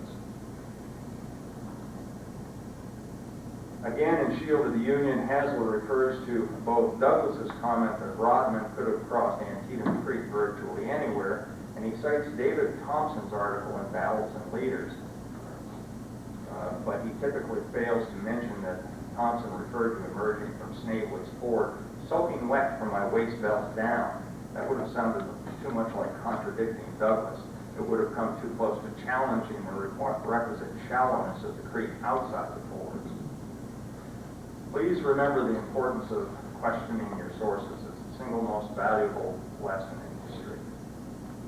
Again, in Shield of the Union, Hasler refers to both Douglas's comment that Rodman could have crossed Antietam Creek virtually anywhere, and he cites David Thompson's article in Battles and Leaders. But he typically fails to mention that Thompson referred to emerging from Snavely's Ford, soaking wet from my waist belt down. That would have sounded too much like contradicting Douglas. It would have come too close to challenging the requisite shallowness of the creek outside the fords. Please remember the importance of questioning your sources. It's the single most valuable lesson in history.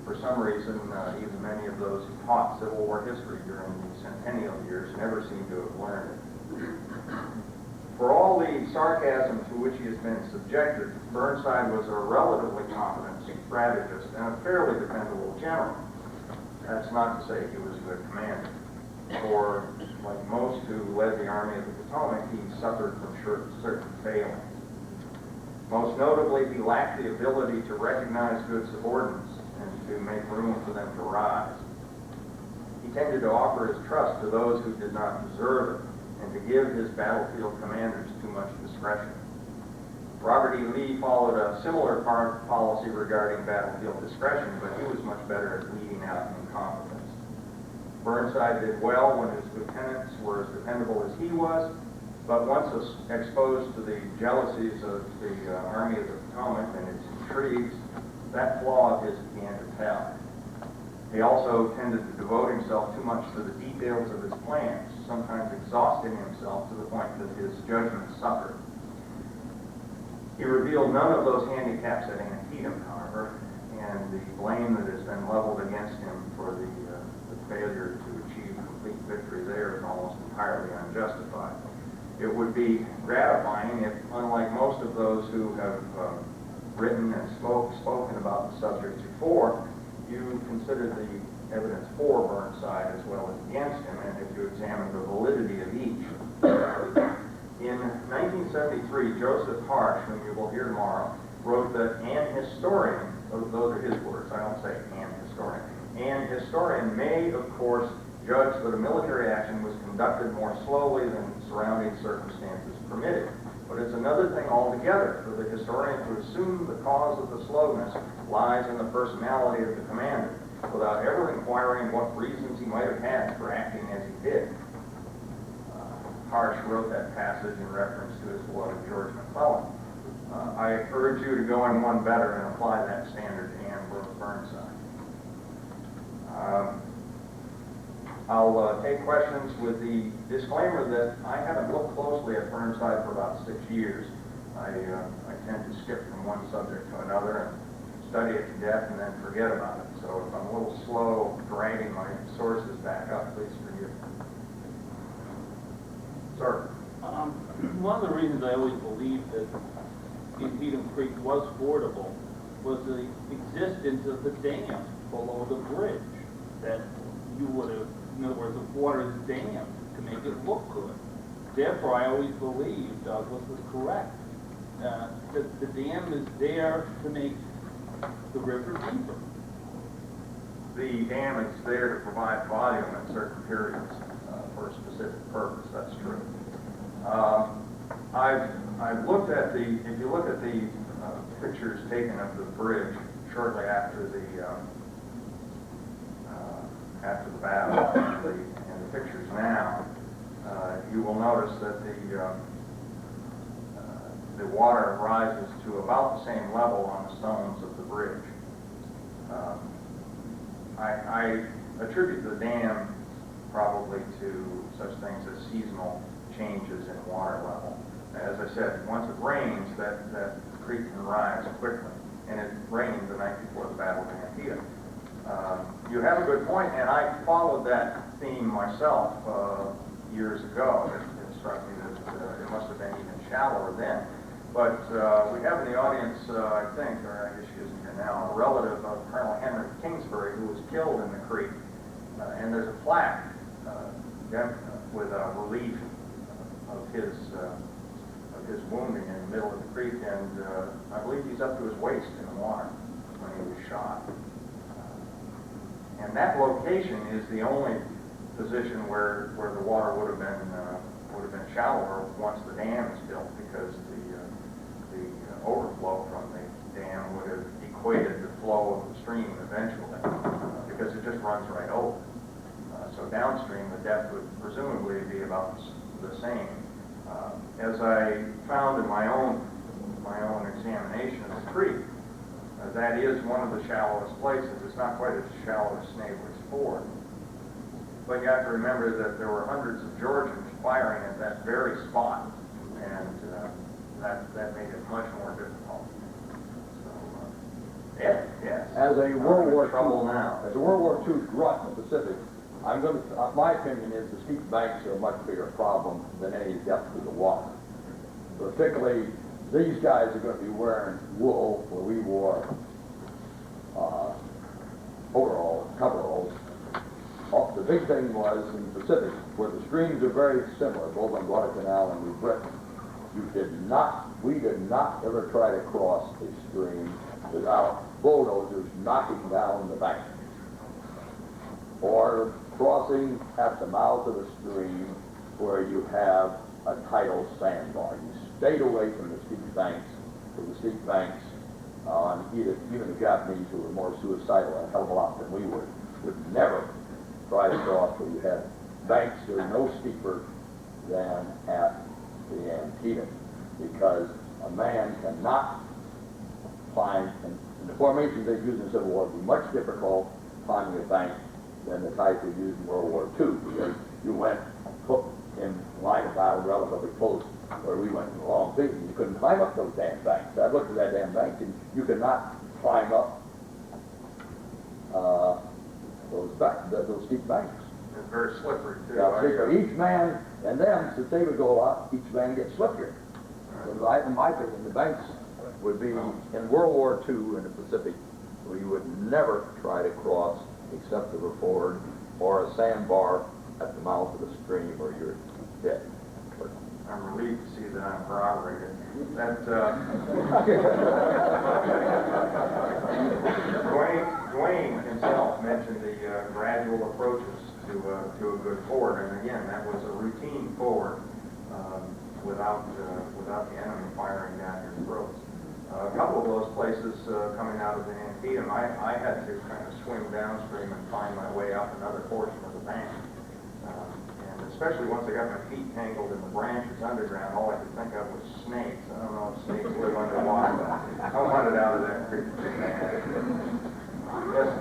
For some reason, even many of those who taught Civil War history during the centennial years never seem to have learned it. For all the sarcasm to which he has been subjected, Burnside was a relatively competent strategist and a fairly dependable general. That's not to say he was a good commander. For, like most who led the Army of the Potomac, he suffered from certain failings. Most notably, he lacked the ability to recognize good subordinates and to make room for them to rise. He tended to offer his trust to those who did not deserve it, and to give his battlefield commanders too much discretion. Robert E. Lee followed a similar policy regarding battlefield discretion, but he was much better at leading out incompetence. Burnside did well when his lieutenants were as dependable as he was, but once exposed to the jealousies of the Army of the Potomac and its intrigues, that flaw of his began to tell. He also tended to devote himself too much to the details of his plans, sometimes exhausting himself to the point that his judgment suffered. He revealed none of those handicaps at Antietam, however, and the blame that has been leveled against him for the failure to achieve complete victory there is almost entirely unjustified. It would be gratifying if, unlike most of those who have written and spoken about the subject before, you considered the evidence for Burnside as well as against him, and if you examined the validity of each. In 1973, Joseph Harsh, whom you will hear tomorrow, wrote that an historian, those are his words, I don't say an historian may, of course, judge that a military action was conducted more slowly than surrounding circumstances permitted. But it's another thing altogether for the historian to assume the cause of the slowness lies in the personality of the commander, without ever inquiring what reasons he might have had for acting as he did. Harsh wrote that passage in reference to his beloved George McClellan. I urge you to go in one better and apply that standard to Ambrose Burnside. I'll take questions with the disclaimer that I haven't looked closely at Burnside for about 6 years. I tend to skip from one subject to another and study it to death and then forget about it. So if I'm a little slow dragging my sources back up, please forgive me. Sir? One of the reasons I always believed that Antietam Creek was fordable was the existence of the dam below the bridge, that you would have, in other words, the water is dammed to make it look good. Therefore, I always believed Douglas was correct. That the dam is there to make the river deeper. The dam is there to provide volume at certain periods for a specific purpose. That's true. I've looked at the, if you look at the pictures taken of the bridge shortly after the battle and the pictures now, you will notice that the water rises to about the same level on the stones of the bridge. I attribute the dam probably to such things as seasonal changes in water level. As I said, once it rains, that creek can rise quickly, and it rained the night before the Battle of Antietam. You have a good point, and I followed that theme myself years ago. It struck me that it must have been even shallower then. But we have in the audience, I think, or I guess she isn't here now, a relative of Colonel Henry Kingsbury, who was killed in the creek. And there's a plaque with a relief of his wounding in the middle of the creek, and I believe he's up to his waist in the water when he was shot. And that location is the only position where the water would have been shallower once the dam is built, because the overflow from the dam would have equated the flow of the stream eventually, because it just runs right over. So downstream, the depth would presumably be about the same. As I found in my own examination of the creek, that is one of the shallowest places. It's not quite as shallow as Snavely's Ford. But you have to remember that there were hundreds of Georgians firing at that very spot, and that made it much more difficult. So, yes. As a World War II grunt in the Pacific, my opinion is the steep banks are a much bigger problem than any depth of the water. Particularly, these guys are going to be wearing wool, where we wore overalls, coveralls. The big thing was in the Pacific, where the streams are very similar, both on Guadalcanal and New Britain. We did not ever try to cross a stream without bulldozers knocking down the bank, or crossing at the mouth of the stream where you have a tidal sandbar. You stayed away from the steep banks for the steep banks. And even the Japanese, who were more suicidal a hell of a lot than we would never try to cross where you had banks that are no steeper than at the Antietam, because a man cannot climb, and the formations they used in the Civil War would be much difficult climbing a bank than the type we used in World War II, because you went hooked in line of battle relatively close, where we went in the long feet, and you couldn't climb up those damn banks. I looked at that damn bank, and you could not climb up those steep banks. It's very slippery too. Yeah, slippery. Each man, and then, since they would go up, each man gets slipperier. So in my opinion, the banks would be, in World War II in the Pacific, we would never try to cross except over ford or a sandbar at the mouth of the stream where you're dead. I'm relieved to see that I'm corroborated. That, Dwayne himself mentioned the gradual approaches to a good ford, and again, that was a routine ford without the enemy firing down your throats. A couple of those places coming out of the Antietam, I had to kind of swim downstream and find my way up another portion of the bank. And especially once I got my feet tangled in the branches underground, all I could think of was snakes. I don't know if snakes live underwater, but I wanted out of that creek. Yes?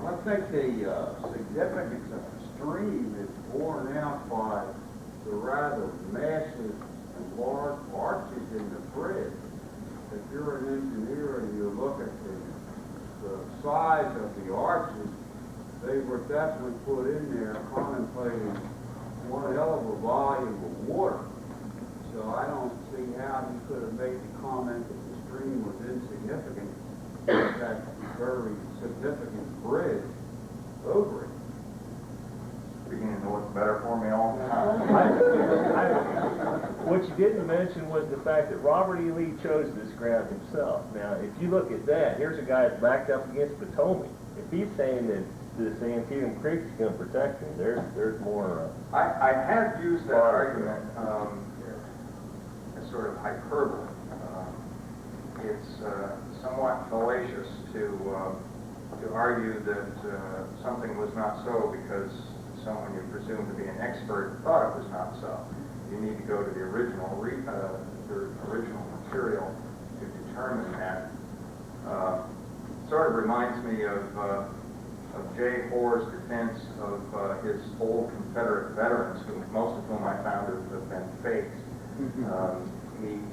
I think the significance of the stream is borne out by the rather massive and large arches in the bridge. If you're an engineer and you look at the size of the arches, they were definitely put in there contemplating one hell of a volume of water. So I don't see how you could have made the comment that the stream was insignificant with that very significant bridge over it. Beginning to look better for me all the time. What you didn't mention was the fact that Robert E. Lee chose this ground himself. Now, if you look at that, here's a guy that's backed up against Potomac. If he's saying that this Antietam Creek is going to protect him, there's more. I have used that argument as sort of hyperbole. It's somewhat fallacious to argue that something was not so because someone you presume to be an expert thought it was not so. You need to go to the original material to determine that. Sort of reminds me of Jay Hoare's defense of his old Confederate veterans, most of whom I found have been fakes.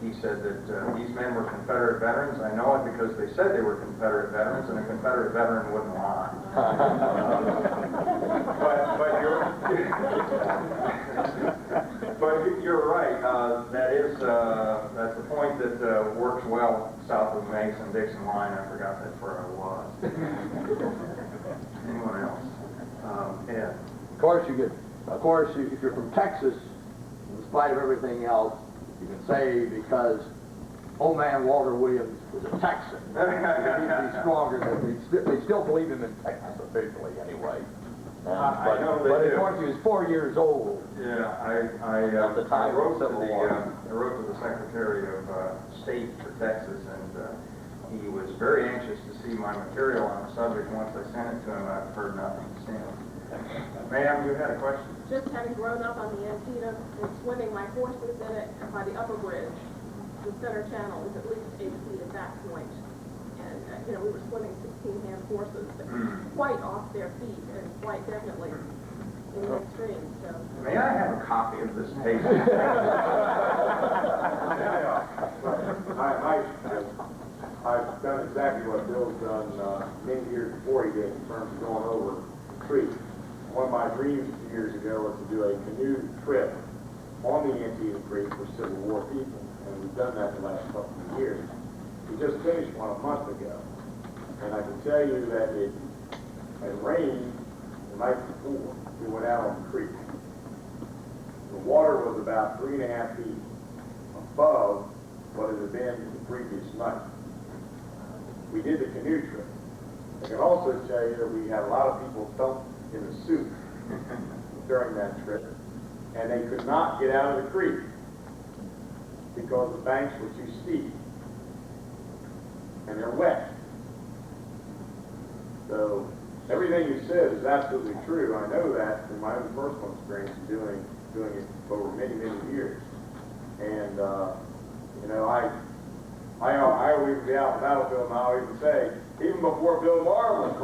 He said that these men were Confederate veterans. I know it because they said they were Confederate veterans, and a Confederate veteran wouldn't lie. But you're right. That's a point that works well south of the Mason-Dixon line. I forgot that's where I was. Anyone else? Ed. Of course, if you're from Texas, in spite of everything else, you can say because old man Walter Williams was a Texan, he'd be stronger than they still believe him in Texas officially anyway. I know they but do. of course he was 4 years old. Yeah, I wrote to the Secretary of State for Texas, and he was very anxious to see my material on the subject. Once I sent it to him, I've heard nothing since. Ma'am, you had a question? Just having grown up on the Antietam and swimming my horses in it by the upper bridge, the center channel was at least 8 feet at that point. And, we were swimming 16-hand horses, but quite off their feet and quite definitely in the extreme. So. May I have a copy of this paper? I've done exactly what Bill's done many years before he did in terms of going over the creek. One of my dreams a few years ago was to do a canoe trip on the Antietam Creek for Civil War people, and we've done that the last couple of years. We just finished one a month ago, and I can tell you that it had rained the night before we went out on the creek. The water was about 3.5 feet above what it had been the previous night. We did the canoe trip. I can also tell you that we had a lot of people dumped in the soup during that trip, and they could not get out of the creek because the banks were too steep. and they're wet. So everything you said is absolutely true. I know that from my own personal experience in doing it over many, many years. And, you know, I always be out in the battlefield, and I even say, even before Bill Maher was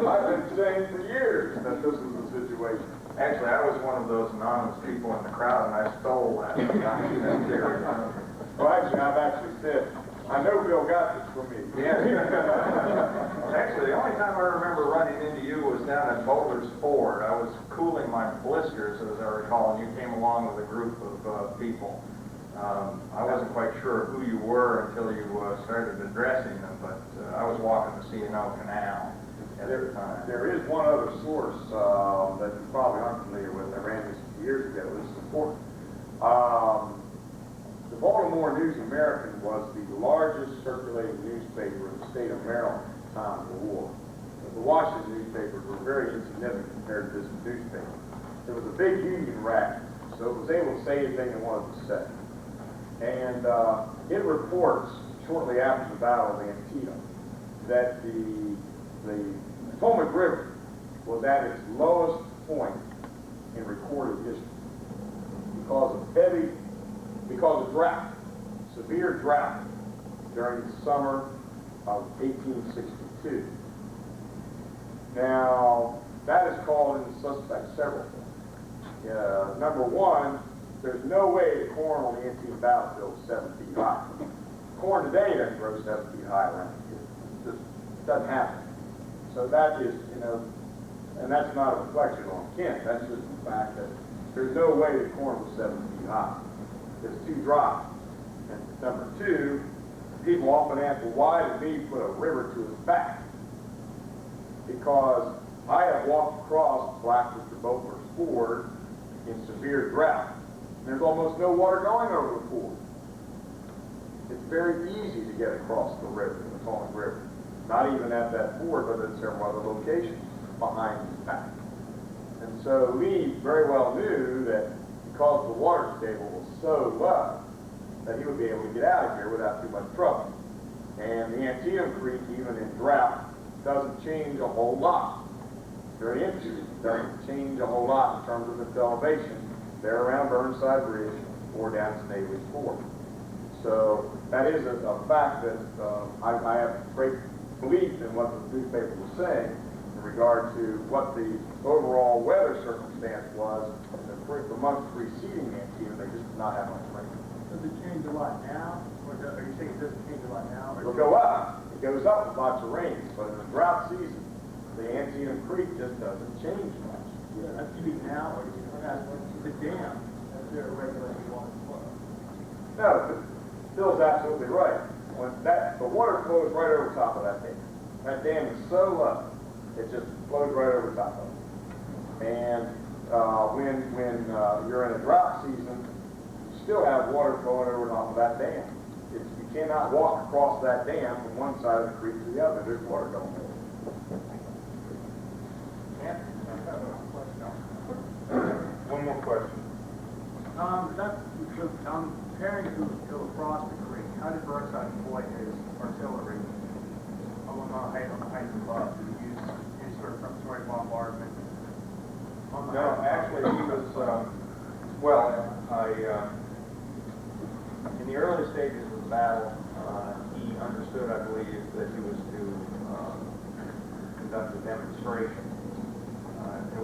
I've been saying for years that this is the situation. Actually, I was one of those anonymous people in the crowd, and I stole that. Well, actually, I've actually said, I know Bill got this from me. Yeah. Actually, the only time I remember running into you was down at Boulder's Ford. I was cooling my blisters, as I recall, and you came along with a group of people. I wasn't quite sure who you were until you started addressing them, but I was walking the C&O Canal at the time. There is one other source that you probably aren't familiar with. I ran this years ago. This is important. The Baltimore News American was the largest circulating newspaper in the state of Maryland at the time of the war. The Washington newspapers were very insignificant compared to this newspaper. It was a big union racket, so it was able to say anything it wanted to say. And it reports, shortly after the Battle of Antietam, that the Potomac River was at its lowest point in recorded history because of drought, severe drought during the summer of 1862. Now, that has called into suspect several things. Number one, there's no way the corn on the Antietam battlefield is 7 feet high. Corn today doesn't grow 7 feet high around here. It just doesn't happen. So that is, you know, and that's not a reflection on Kent. That's just the fact that there's no way the corn was 7 feet high. It's too dry. And number two, people often ask, well, why did he put a river to his back? Because I have walked across Blackford to Beaufort's Ford in severe drought. There's almost no water going over the ford. It's very easy to get across the river, the Potomac River. Not even at that ford, but at several other locations behind his back. And so Lee very well knew that because the water table was so low, that he would be able to get out of here without too much trouble. And the Antietam Creek, even in drought, doesn't change a whole lot. Very interesting. It doesn't change a whole lot in terms of its elevation. They're around Burnside Bridge or down to Snavely's Ford. So that is a fact that I have great belief in what the newspaper was saying in regard to what the overall weather circumstance was in the months preceding Antietam. They just did not have much rain. Does it change a lot now? Or are you saying it doesn't change a lot now? It'll go up. It goes up with lots of rain. But in the drought season, the Antietam Creek just doesn't change much. Yeah, that's you mean now, or you have the dam that they're regulating water flow? No, Phil's absolutely right. When the water flows right over top of that dam. That dam is so low, it just flows right over top of it. And when you're in a drought season, you still have water flowing over top of that dam. You cannot walk across that dam from one side of the creek to the other. There's water going over. One more question. I'm comparing to across the creek. How did Burnside employ his artillery along the heights above? Did he use any sort of preparatory bombardment? No, actually, he was, in the early stages of the battle, he understood, I believe, that he was to conduct a demonstration.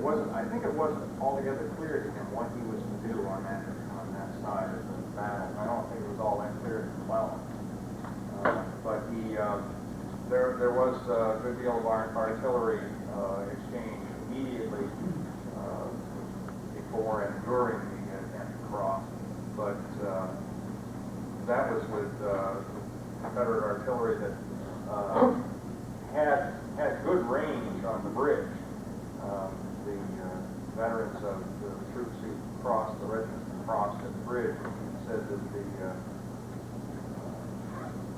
I think it wasn't altogether clear to him what he was to do on that side of the battle. I don't think it was all that clear to Llewellyn. But there was a good deal of artillery exchange immediately before and during the attempt to cross. But that was with Confederate artillery that had good range on the bridge. The veterans of the troops who crossed, the regiments who crossed at the bridge, said that the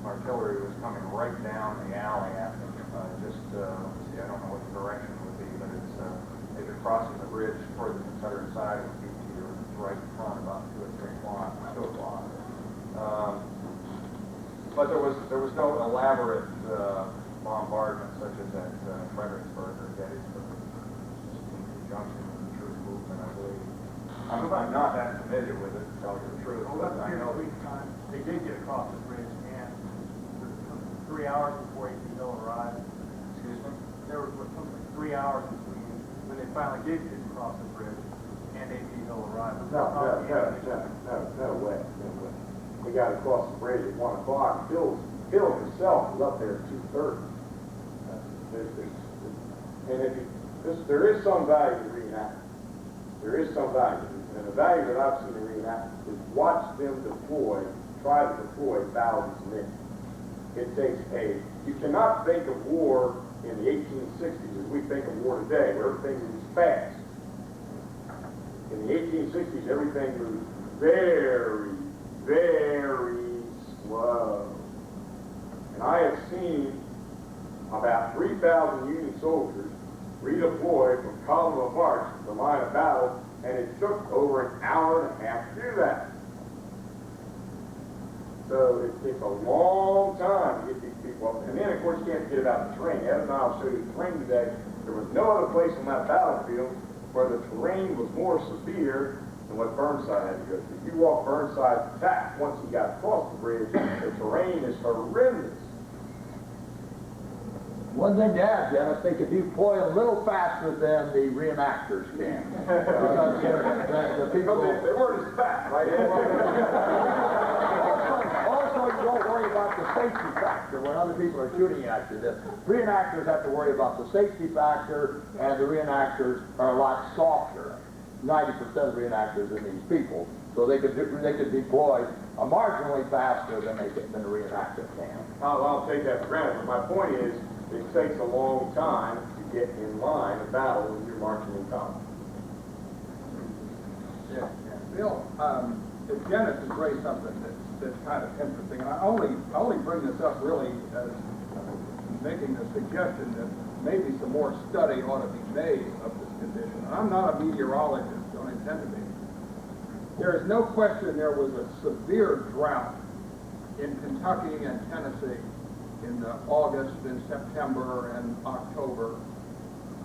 artillery was coming right down the alley at them. Let's see, I don't know what the direction would be, but it's if you're crossing the bridge toward the Confederate side, it would be to your right front about 2 or 3 o'clock. But there was no elaborate bombardment such as at Fredericksburg or Gettysburg, just in conjunction with the troop movement, I believe. I'm not that familiar with it, to tell you the truth, but I know They did get across the bridge, and 3 hours before AP Hill arrived. Excuse me? There was something like 3 hours between when they finally did get across the bridge and AP Hill arrived. No way. We got across the bridge at 1 o'clock. Bill himself was up there at 2:30. There is some value to reenactment. There is some value. And the value that I've seen in reenactment is watch them try to deploy thousands of men. You cannot think of war in the 1860s as we think of war today, where everything moves fast. In the 1860s, everything moved very, very slow. And I have seen about 3,000 Union soldiers redeploy from column of march to the line of battle, and it took over an hour and a half to do that. So it takes a long time to get these people up. And then, of course, you can't forget about the terrain. Ed and I will show you the terrain today. There was no other place on that battlefield where the terrain was more severe than what Burnside had to go through. You walk Burnside's attack once he got across the bridge, the terrain is horrendous. One thing to add, Dennis, they could deploy a little faster than the reenactors can. Because the people... They weren't as fast, right? Also, you don't worry about the safety factor when other people are shooting at you. The reenactors have to worry about the safety factor, and the reenactors are a lot softer. 90% of reenactors are these people, so they could deploy marginally faster than the reenactor can. I'll take that for granted, but my point is, it takes a long time to get in line of battle when you're marching in column. Yeah. Bill, Dennis has raised something that's kind of interesting, and I only bring this up really as making a suggestion that maybe some more study ought to be made of this condition. And I'm not a meteorologist, don't intend to be. There is no question there was a severe drought in Kentucky and Tennessee in August and September and October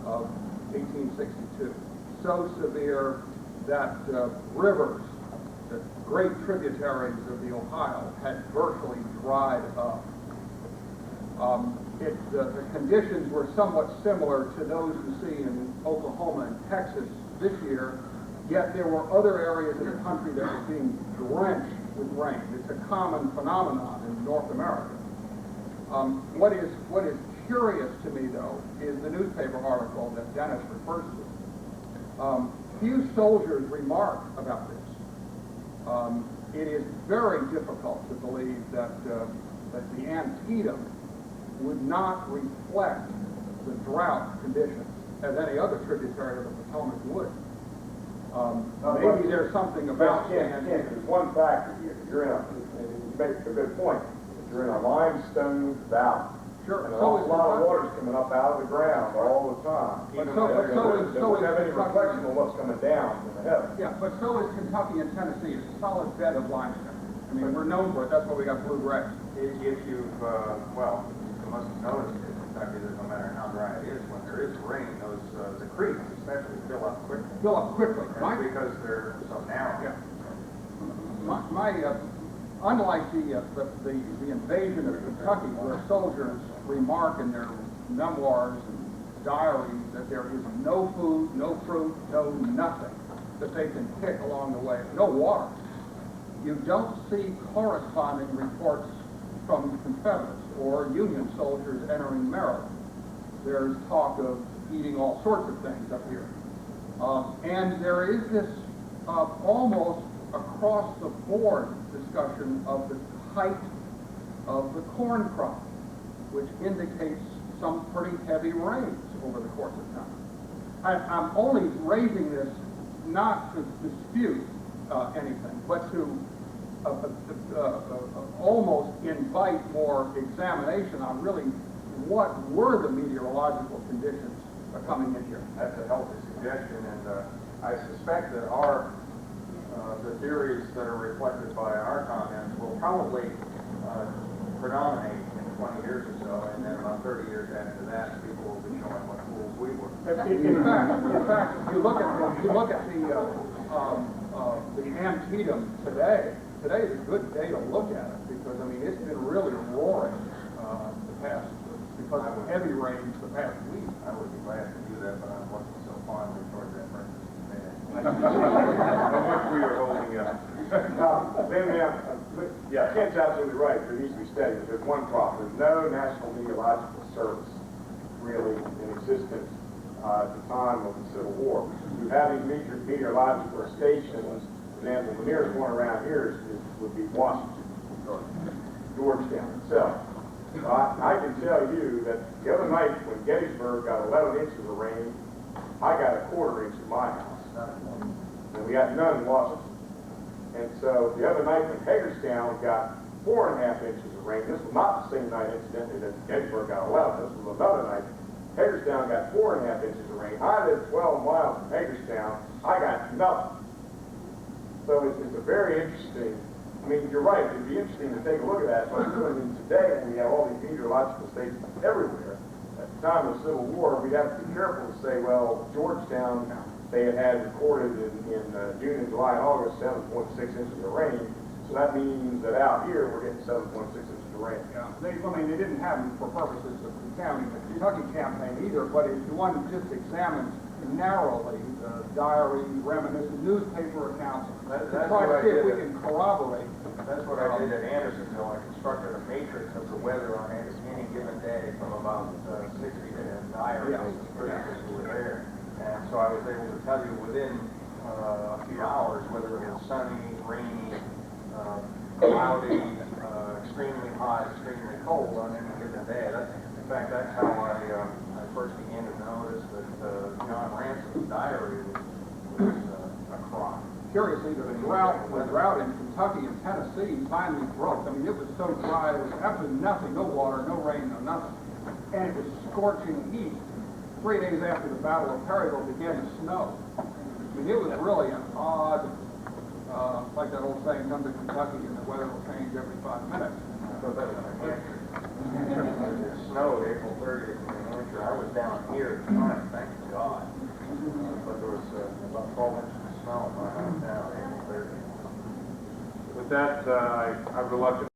of 1862. So severe that rivers, the great tributaries of the Ohio, had virtually dried up. The conditions were somewhat similar to those you see in Oklahoma and Texas this year, yet there were other areas of the country that were being drenched with rain. It's a common phenomenon in North America. What is curious to me, though, is the newspaper article that Dennis refers to. Few soldiers remark about this. It is very difficult to believe that the Antietam would not reflect the drought conditions as any other tributary of the Potomac would. Maybe there's something about There's one factor here. You're in you make a good point. You're in a limestone valley. Sure. And a lot of water's coming up out of the ground all the time. But They don't have any reflection on what's coming down from the heavens. Yeah, but so is Kentucky and Tennessee. It's a solid bed of limestone. I mean, we're known for it. That's why we got blue grass. If you've, you must have noticed in Kentucky that no matter how dry it is, when there is rain, the creeks especially fill up quickly. Fill up quickly. That's because they're so narrow. Yeah. Unlike the invasion of Kentucky, where soldiers remark in their memoirs and diaries that there is no food, no fruit, no nothing that they can pick along the way, no water. You don't see corresponding reports from Confederates or Union soldiers entering Maryland. There's talk of eating all sorts of things up here. And there is this almost across the board discussion of the height of the corn crop, which indicates some pretty heavy rains over the course of time. I'm only raising this not to dispute anything, but to almost invite more examination on really what were the meteorological conditions coming in here. That's a healthy suggestion, and I suspect that the theories that are reflected by our comments will probably predominate in 20 years or so, and then about 30 years after that, people will be showing what fools we were. In fact, if you look at the Antietam today is a good day to look at it, because, I mean, it's been really roaring, because of heavy rains the past week. I would be glad to do that, but I'm looking so fondly toward that breakfast today. Which we are holding up. Kent's absolutely right. There needs to be studies. There's one problem. There's no National Meteorological Service really in existence at the time of the Civil War. You have these meteorological stations. For example, the nearest one around here would be Washington, Georgetown itself. I can tell you that the other night when Gettysburg got 11 inches of rain, I got a quarter inch in my house. And we got none in Washington. And so the other night when Hagerstown got 4.5 inches of rain, this was not the same night, incidentally, that Gettysburg got 11. This was another night. Hagerstown got 4.5 inches of rain. I live 12 miles from Hagerstown. I got nothing. So it's a very interesting. I mean, you're right. It'd be interesting to take a look at that. But today, when we have all these meteorological stations everywhere, at the time of the Civil War, we'd have to be careful to say, well, Georgetown, they had recorded in June and July and August 7.6 inches of rain. So that means that out here we're getting 7.6 inches of rain. Yeah, they didn't have them for purposes of examining the Kentucky campaign either, but if one just examines narrowly the diary, reminiscent, newspaper accounts, to try to see if we can corroborate. That's what I did at Andersonville. I constructed a matrix of the weather on any given day from about 60 minutes diary who were there. And so I was able to tell you within a few hours whether it was sunny, rainy, cloudy, extremely hot, extremely cold on any given day. In fact, that's how I first began to notice that John Ransom's diary was a crime. Curiously, the drought in Kentucky and Tennessee finally broke. I mean, it was so dry, there was absolutely nothing, no water, no rain, no nothing. And it was scorching heat. 3 days after the Battle of Perryville began to snow. I mean, it was really an odd, like that old saying, come to Kentucky and the weather will change every 5 minutes. So that was New Hampshire. It snowed April 30th in New Hampshire. I was down here at the time, thank God. But there was about 12 inches of snow in my hometown April 30th. With that, I'm reluctant